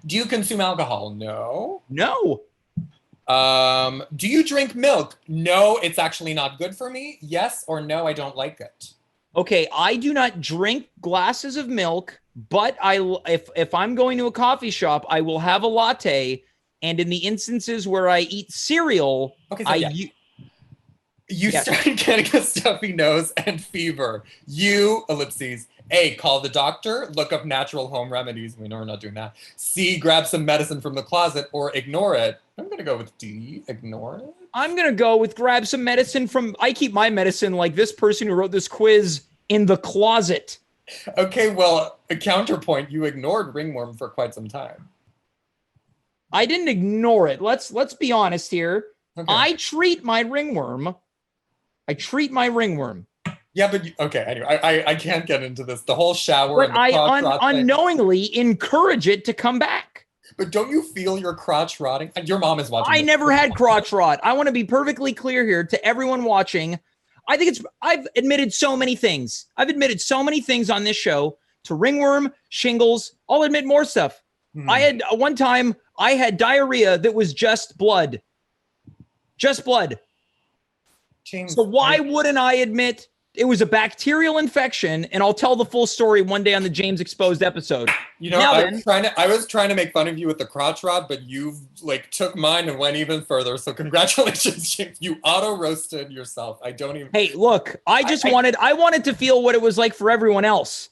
Do you consume alcohol? No. No. Do you drink milk? No, it's actually not good for me. Yes or no, I don't like it. Okay, I do not drink glasses of milk, but if I'm going to a coffee shop, I will have a latte. And in the instances where I eat cereal, you started getting a stuffy nose and fever. You, ellipses, A, call the doctor, look up natural home remedies. We know we're not doing that. C, grab some medicine from the closet, or ignore it. I'm going to go with D, ignore it. I'm going to go with grab some medicine from, I keep my medicine like this person who wrote this quiz in the closet. Okay, well, a counterpoint, you ignored Ringworm for quite some time. I didn't ignore it. Let's be honest here. Okay. I treat my ringworm. Yeah, but okay. Anyway, I can't get into this. The whole shower. But I unknowingly encourage it to come back. But don't you feel your crotch rotting? Your mom is watching. I never had crotch rot. I want to be perfectly clear here to everyone watching. I think I've admitted so many things. I've admitted so many things on this show to ringworm, shingles. I'll admit more stuff. I had one time I had diarrhea that was just blood. Just blood. James, So why wouldn't I admit it was a bacterial infection? And I'll tell the full story one day on the James Exposed episode. You know, I was trying to make fun of you with the crotch rod, but you like took mine and went even further. So congratulations, James. You auto roasted yourself. I don't even. Hey, look, I wanted to feel what it was like for everyone else.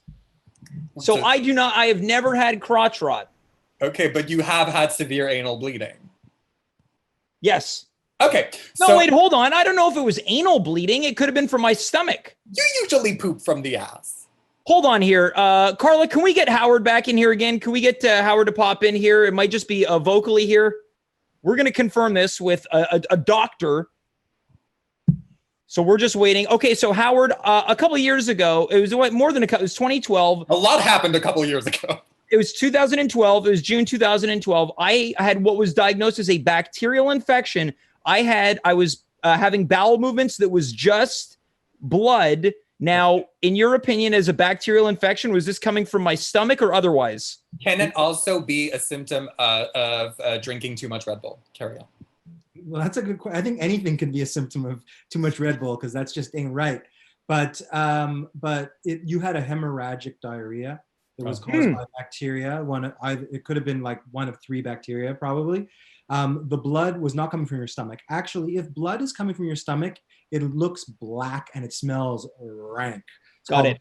So I have never had crotch rot. Okay, but you have had severe anal bleeding. Yes. Okay. No, wait, hold on. I don't know if it was anal bleeding. It could have been from my stomach. You usually poop from the ass. Hold on here. Carla, can we get Howard back in here again? Can we get Howard to pop in here? It might just be vocally here. We're going to confirm this with a doctor. So we're just waiting. Okay, so Howard, a couple of years ago, it was more than it was 2012. A lot happened a couple of years ago. It was 2012. It was June 2012. I had what was diagnosed as a bacterial infection. I was having bowel movements that was just blood. Now, in your opinion, as a bacterial infection, was this coming from my stomach or otherwise? Can it also be a symptom of drinking too much Red Bull? Carry on. Well, that's a good question. I think anything can be a symptom of too much Red Bull because that's just ain't right. But you had a hemorrhagic diarrhea that was caused by bacteria. It could have been like one of 3 bacteria probably. The blood was not coming from your stomach. Actually, if blood is coming from your stomach, it looks black and it smells rank. Got it.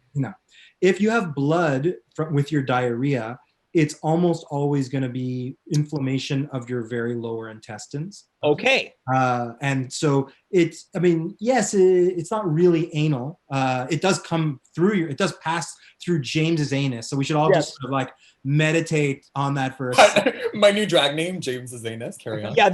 If you have blood with your diarrhea, it's almost always going to be inflammation of your very lower intestines. Okay. And so it's not really anal. It does come through it does pass through James's anus. So we should all just sort of like meditate on that for a second. My new drag name, James's anus. Carry on. Yeah,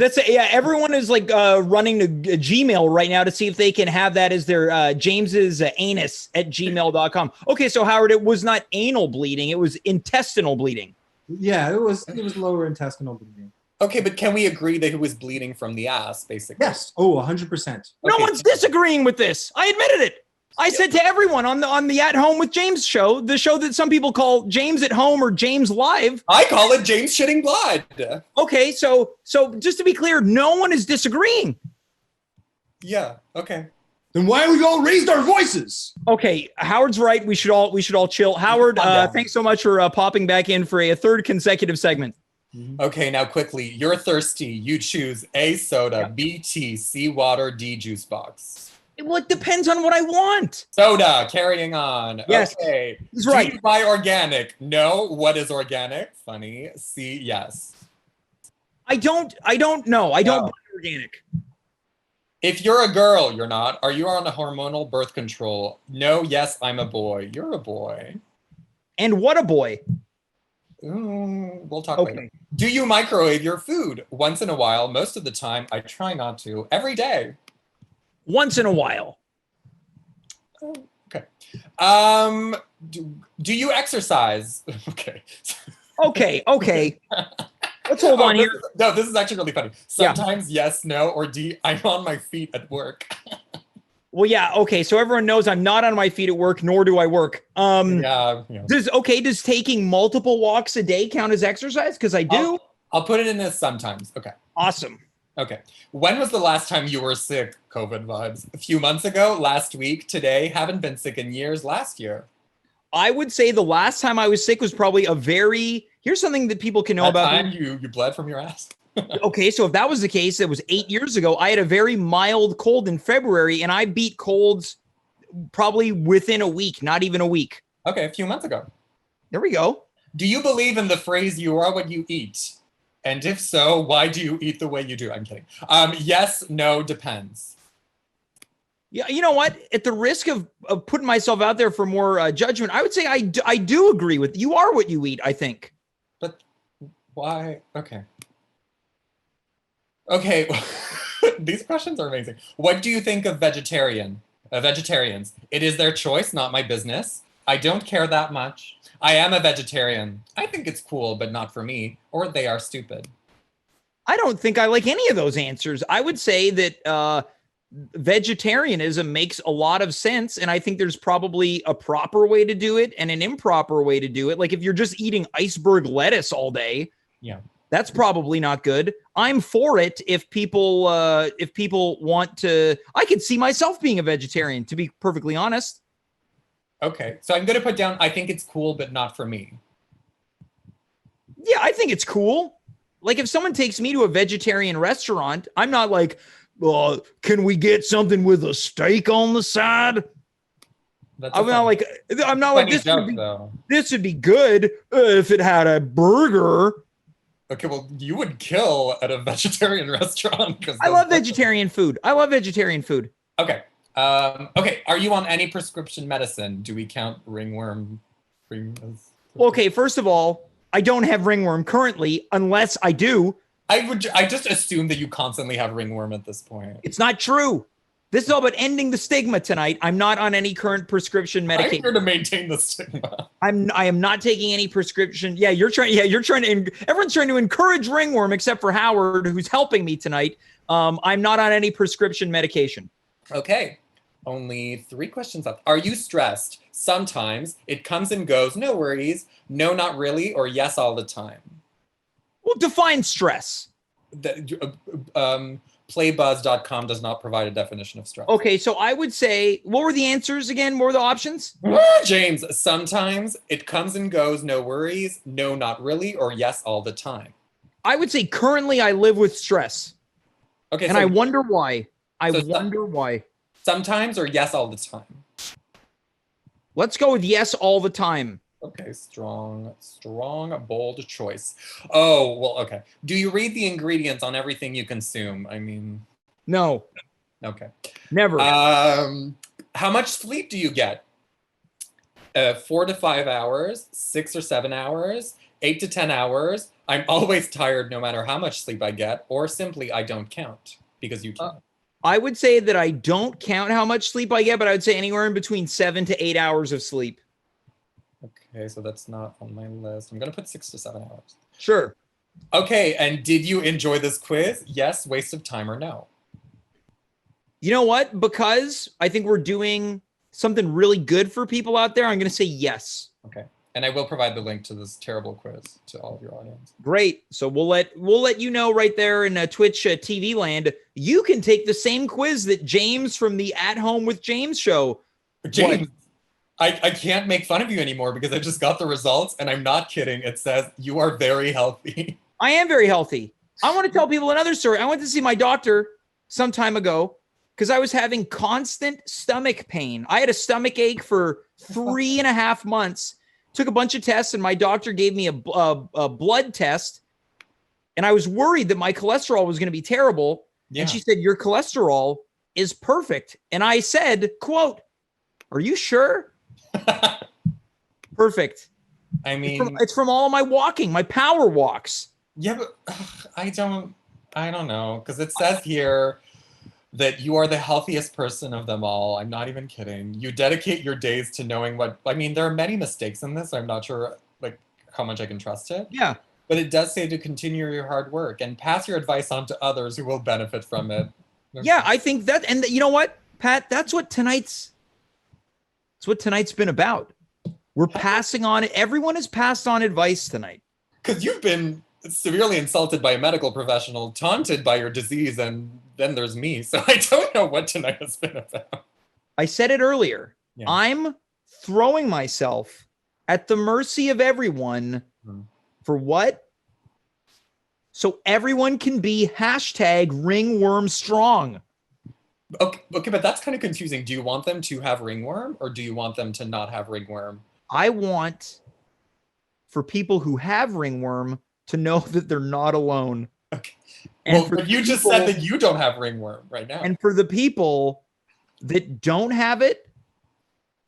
everyone is like running to Gmail right now to see if they can have that as their James's anus at gmail.com. Okay, so Howard, it was not anal bleeding, it was intestinal bleeding. Yeah, it was lower intestinal bleeding. Okay, but can we agree that it was bleeding from the ass, basically? Yes. Oh, 100%. No one's disagreeing with this. I admitted it. I said to everyone on the At Home with James show, the show that some people call James at Home or James Live. I call it James shitting blood. Okay, so just to be clear, no one is disagreeing. Yeah. Okay. Then why we all raised our voices? Okay, Howard's right. We should all chill. Howard, thanks so much for popping back in for a third consecutive segment. Okay, now quickly, you're thirsty. You choose A, soda, B, tea, C, water, D, juice box. Well, it depends on what I want. Soda, carrying on. Yes. Okay. He's right. Do you buy organic? No. What is organic? Funny. C, yes. I don't know. I don't buy organic. If you're a girl, you're not. Are you on a hormonal birth control? No, yes, I'm a boy. You're a boy. And what a boy. We'll talk later. Do you microwave your food? Once in a while. Most of the time. I try not to. Every day. Once in a while. Okay. Do you exercise? Okay. Okay. Let's hold on here. This is actually really funny. Sometimes yes, no, or D, I'm on my feet at work. Well, yeah, okay. So everyone knows I'm not on my feet at work, nor do I work. Does taking multiple walks a day count as exercise? Because I do. I'll put it in as sometimes. Okay. Awesome. Okay. When was the last time you were sick? COVID vibes. A few months ago, last week, today, haven't been sick in years, last year. I would say the last time I was sick was probably here's something that people can know about. Time you bled from your ass. Okay, so if that was the case, it was 8 years ago. I had a very mild cold in February, and I beat colds probably within a week, not even a week. Okay, a few months ago. There we go. Do you believe in the phrase, you are what you eat? And if so, why do you eat the way you do? I'm kidding. Yes, no, depends. Yeah, you know what? At the risk of putting myself out there for more judgment, I would say I do agree with you are what you eat, I think. But why? Okay. Okay. These questions are amazing. What do you think of vegetarians? It is their choice, not my business. I don't care that much. I am a vegetarian. I think it's cool, but not for me. Or they are stupid. I don't think I like any of those answers. I would say that vegetarianism makes a lot of sense. And I think there's probably a proper way to do it and an improper way to do it. Like if you're just eating iceberg lettuce all day, Yeah. that's probably not good. I'm for it if people want to. I could see myself being a vegetarian, to be perfectly honest. Okay. So I'm going to put down, I think it's cool, but not for me. Yeah, I think it's cool. Like if someone takes me to a vegetarian restaurant, I'm not like, can we get something with a steak on the side? I'm not like this would be good if it had a burger. Okay, well, you would kill at a vegetarian restaurant. I love vegetarian food. Okay. Okay. Are you on any prescription medicine? Do we count ringworm? Okay, first of all, I don't have ringworm currently, unless I do. I just assume that you constantly have ringworm at this point. It's not true. This is all about ending the stigma tonight. I'm not on any current prescription medication. I'm here to maintain the stigma. I am not taking any prescription. Yeah, you're trying to, everyone's trying to encourage ringworm except for Howard, who's helping me tonight. I'm not on any prescription medication. Okay. Only 3 questions left. Are you stressed? Sometimes. It comes and goes. No worries. No, not really. Or yes, all the time. Well, define stress. Playbuzz.com does not provide a definition of stress. Okay, so I would say, what were the answers again? What were the options? James, sometimes. It comes and goes. No worries. No, not really. Or yes, all the time. I would say currently I live with stress. Okay, and I wonder why. I wonder why. Sometimes or yes, all the time? Let's go with yes, all the time. Okay, strong, bold choice. Oh, well, okay. Do you read the ingredients on everything you consume? I mean... No. Okay. Never. How much sleep do you get? 4 to 5 hours, 6 or 7 hours, 8 to 10 hours. I'm always tired no matter how much sleep I get, or simply I don't count because you can't. I would say that I don't count how much sleep I get, but I would say anywhere in between 7 to 8 hours of sleep. Okay, so that's not on my list. I'm going to put 6 to 7 hours. Sure. Okay, and did you enjoy this quiz? Yes, waste of time, or no? You know what? Because I think we're doing something really good for people out there, I'm going to say yes. Okay. And I will provide the link to this terrible quiz to all of your audience. Great. So we'll let you know right there in Twitch TV land. You can take the same quiz that James from the At Home with James show. James, I can't make fun of you anymore because I just got the results and I'm not kidding. It says you are very healthy. I am very healthy. I want to tell people another story. I went to see my doctor some time ago because I was having constant stomach pain. I had a stomach ache for 3.5 months. Took a bunch of tests, and my doctor gave me a blood test, and I was worried that my cholesterol was going to be terrible. Yeah. And she said, your cholesterol is perfect. And I said, quote, are you sure? Perfect. I mean, it's from all of my walking, my power walks. Yeah, but I don't know, because it says here that you are the healthiest person of them all. I'm not even kidding. You dedicate your days to knowing what, I mean, there are many mistakes in this. I'm not sure like how much I can trust it. Yeah. But it does say to continue your hard work and pass your advice on to others who will benefit from it. Yeah, I think that, and you know what, Pat, that's what tonight's been about. We're passing on it. Everyone has passed on advice tonight. Because you've been severely insulted by a medical professional, taunted by your disease, and then there's me. So I don't know what tonight has been about. I said it earlier. Yeah. I'm throwing myself at the mercy of everyone for what? So everyone can be #ringworm strong. Okay, but that's kind of confusing. Do you want them to have ringworm or do you want them to not have ringworm? I want for people who have ringworm to know that they're not alone. Okay. Well, but you just said that you don't have ringworm right now. And for the people that don't have it,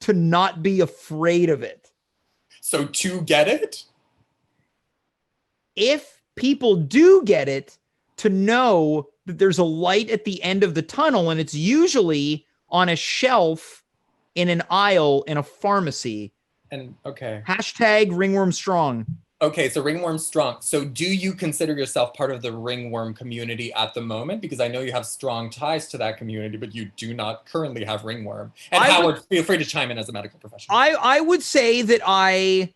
to not be afraid of it. So to get it? If people do get it, to know that there's a light at the end of the tunnel, and it's usually on a shelf in an aisle in a pharmacy. And okay. #ringworm strong. Okay, so ringworm's strong. So do you consider yourself part of the ringworm community at the moment? Because I know you have strong ties to that community, but you do not currently have ringworm. And Howard, feel free to chime in as a medical professional. I would say that I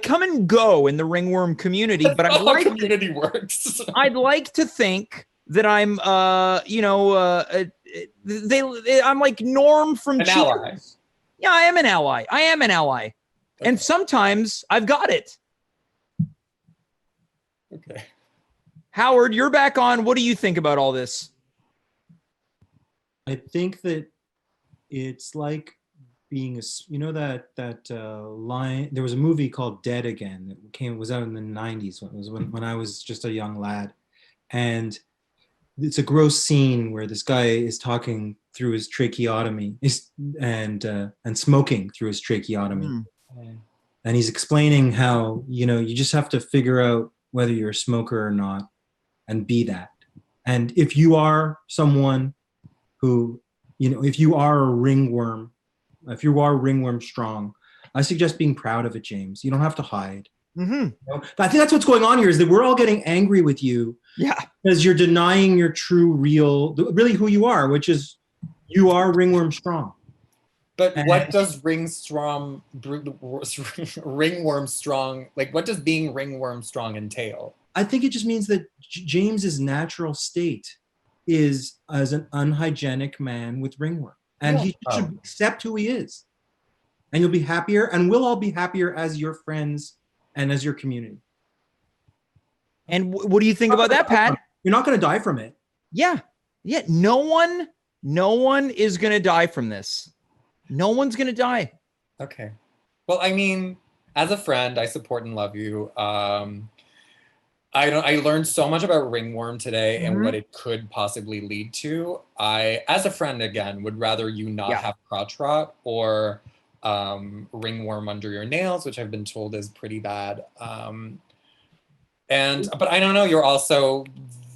come and go in the ringworm community, but That's how community works. I'd like to think that I'm I'm like Norm from An ally. Yeah, I am an ally. Okay. And sometimes I've got it. Okay. Howard, you're back on. What do you think about all this? I think that it's like being that line. There was a movie called Dead Again that was out in the 90s when I was just a young lad, and it's a gross scene where this guy is talking through his tracheotomy and smoking through his tracheotomy. And he's explaining how, you just have to figure out whether you're a smoker or not and be that. And if you are someone who, if you are a ringworm, if you are ringworm strong, I suggest being proud of it, James. You don't have to hide. Mm-hmm. I think that's what's going on here is that we're all getting angry with you. Yeah. Because you're denying your true, really who you are, which is you are ringworm strong. But what does ringworm strong, like what does being ringworm strong entail? I think it just means that James's natural state is as an unhygienic man with ringworm. And he should accept who he is. And you'll be happier, and we'll all be happier as your friends and as your community. And what do you think about that, Pat? You're not going to die from it. Yeah. No one is going to die from this. No one's going to die. Okay. Well, I mean, as a friend, I support and love you. I learned so much about ringworm today and what it could possibly lead to. I, as a friend, again, would rather you not have crotch rot or ringworm under your nails, which I've been told is pretty bad. But I don't know, you're also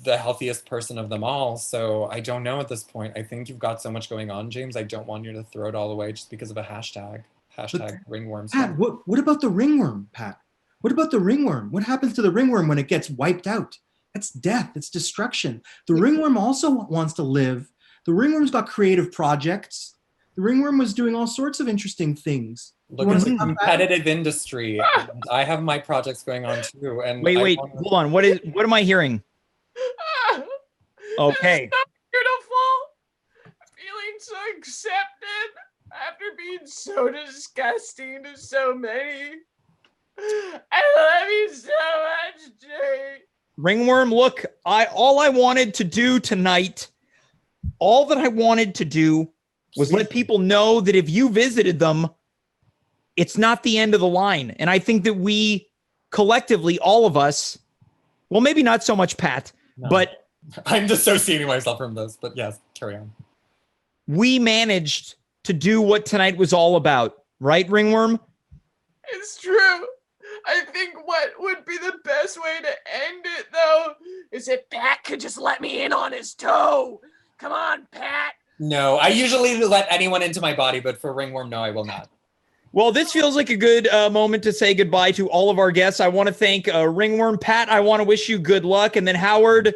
the healthiest person of them all. So I don't know at this point. I think you've got so much going on, James. I don't want you to throw it all away just because of a hashtag ringworm. Pat, what about the ringworm, Pat? What about the ringworm? What happens to the ringworm when it gets wiped out? That's death. It's destruction. The ringworm also wants to live. The ringworm's got creative projects. The ringworm was doing all sorts of interesting things. Look, it's a competitive industry. And I have my projects going on too. And wait, hold on. What am I hearing? Okay. It's so beautiful. Feeling so accepted after being so disgusting to so many. I love you so much, Jay. Ringworm, look, all I wanted to do tonight, all that I wanted to do was let people know that if you visited them, it's not the end of the line. And I think that we collectively, all of us, well, maybe not so much Pat, but I'm dissociating myself from this, but yes, carry on. We managed to do what tonight was all about, right, Ringworm? It's true. I think what would be the best way to end it, though, is if Pat could just let me in on his toe. Come on, Pat. No, I usually let anyone into my body, but for Ringworm, no, I will not. Well, this feels like a good moment to say goodbye to all of our guests. I want to thank Ringworm. Pat, I want to wish you good luck. And then Howard,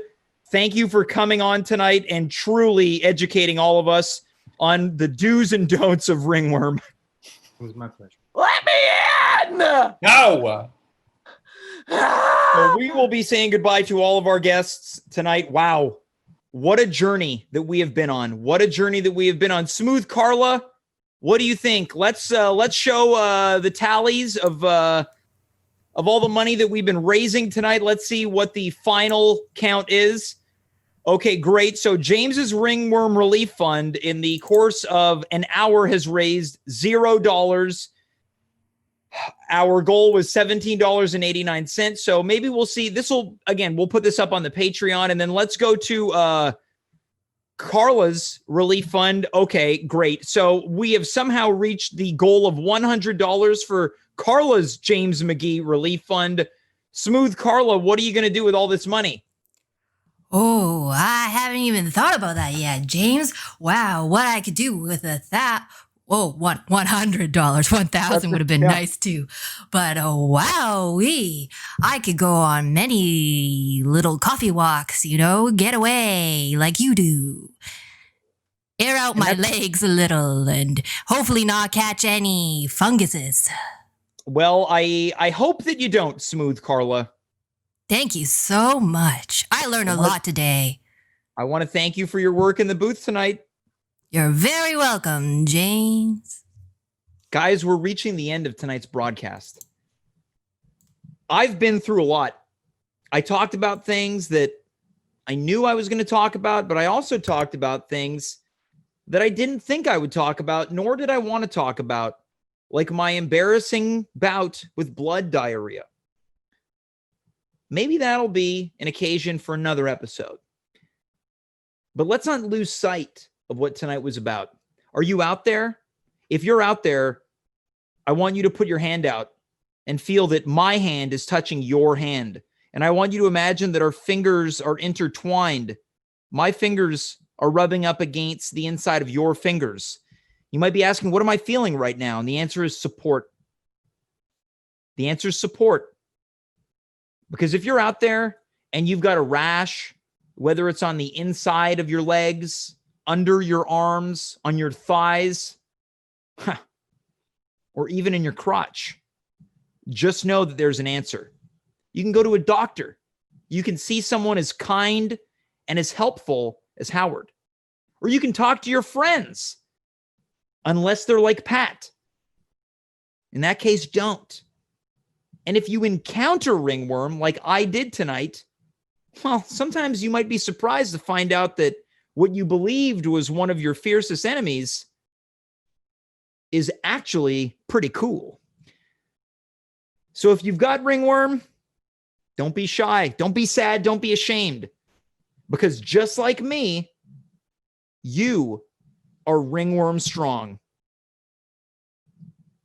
thank you for coming on tonight and truly educating all of us on the do's and don'ts of Ringworm. It was my pleasure. Let me in! No! So we will be saying goodbye to all of our guests tonight. Wow. What a journey that we have been on. What a journey that we have been on. Smooth Carla, what do you think? Let's show the tallies of all the money that we've been raising tonight. Let's see what the final count is. Okay, great. So James's Ringworm Relief Fund in the course of an hour has raised $0. Our goal was $17.89. So maybe we'll see. We'll put this up on the Patreon, and then let's go to Carla's Relief Fund. Okay, great. So we have somehow reached the goal of $100 for Carla's James McGee Relief Fund. Smooth Carla, what are you going to do with all this money? Oh, I haven't even thought about that yet, James. Wow, what I could do with that Whoa, $100. 1,000 would have been nice too. But wowee, I could go on many little coffee walks, get away like you do. Air out my legs a little and hopefully not catch any funguses. Well, I hope that you don't, Smooth Carla. Thank you so much. I learned a lot today. I want to thank you for your work in the booth tonight. You're very welcome, James. Guys, we're reaching the end of tonight's broadcast. I've been through a lot. I talked about things that I knew I was going to talk about, but I also talked about things that I didn't think I would talk about, nor did I want to talk about, like my embarrassing bout with blood diarrhea. Maybe that'll be an occasion for another episode. But let's not lose sight of what tonight was about. Are you out there? If you're out there, I want you to put your hand out and feel that my hand is touching your hand. And I want you to imagine that our fingers are intertwined. My fingers are rubbing up against the inside of your fingers. You might be asking, what am I feeling right now? And the answer is support. The answer is support. Because if you're out there and you've got a rash, whether it's on the inside of your legs, under your arms, on your thighs, or even in your crotch, just know that there's an answer. You can go to a doctor. You can see someone as kind and as helpful as Howard. Or you can talk to your friends, unless they're like Pat. In that case, don't. And if you encounter ringworm like I did tonight, well, sometimes you might be surprised to find out that what you believed was one of your fiercest enemies is actually pretty cool. So if you've got ringworm, don't be shy. Don't be sad. Don't be ashamed. Because just like me, you are ringworm strong.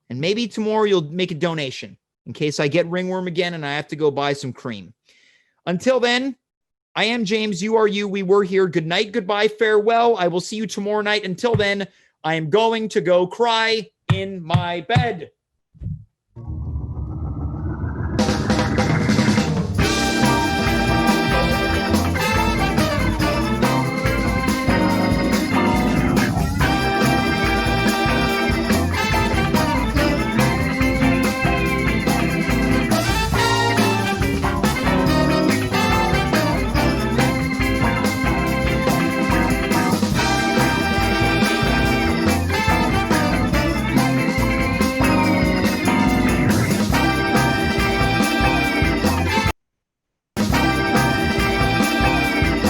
And maybe tomorrow you'll make a donation in case I get ringworm again and I have to go buy some cream. Until then, I am James. You are you. We were here. Good night. Goodbye. Farewell. I will see you tomorrow night. Until then, I am going to go cry in my bed.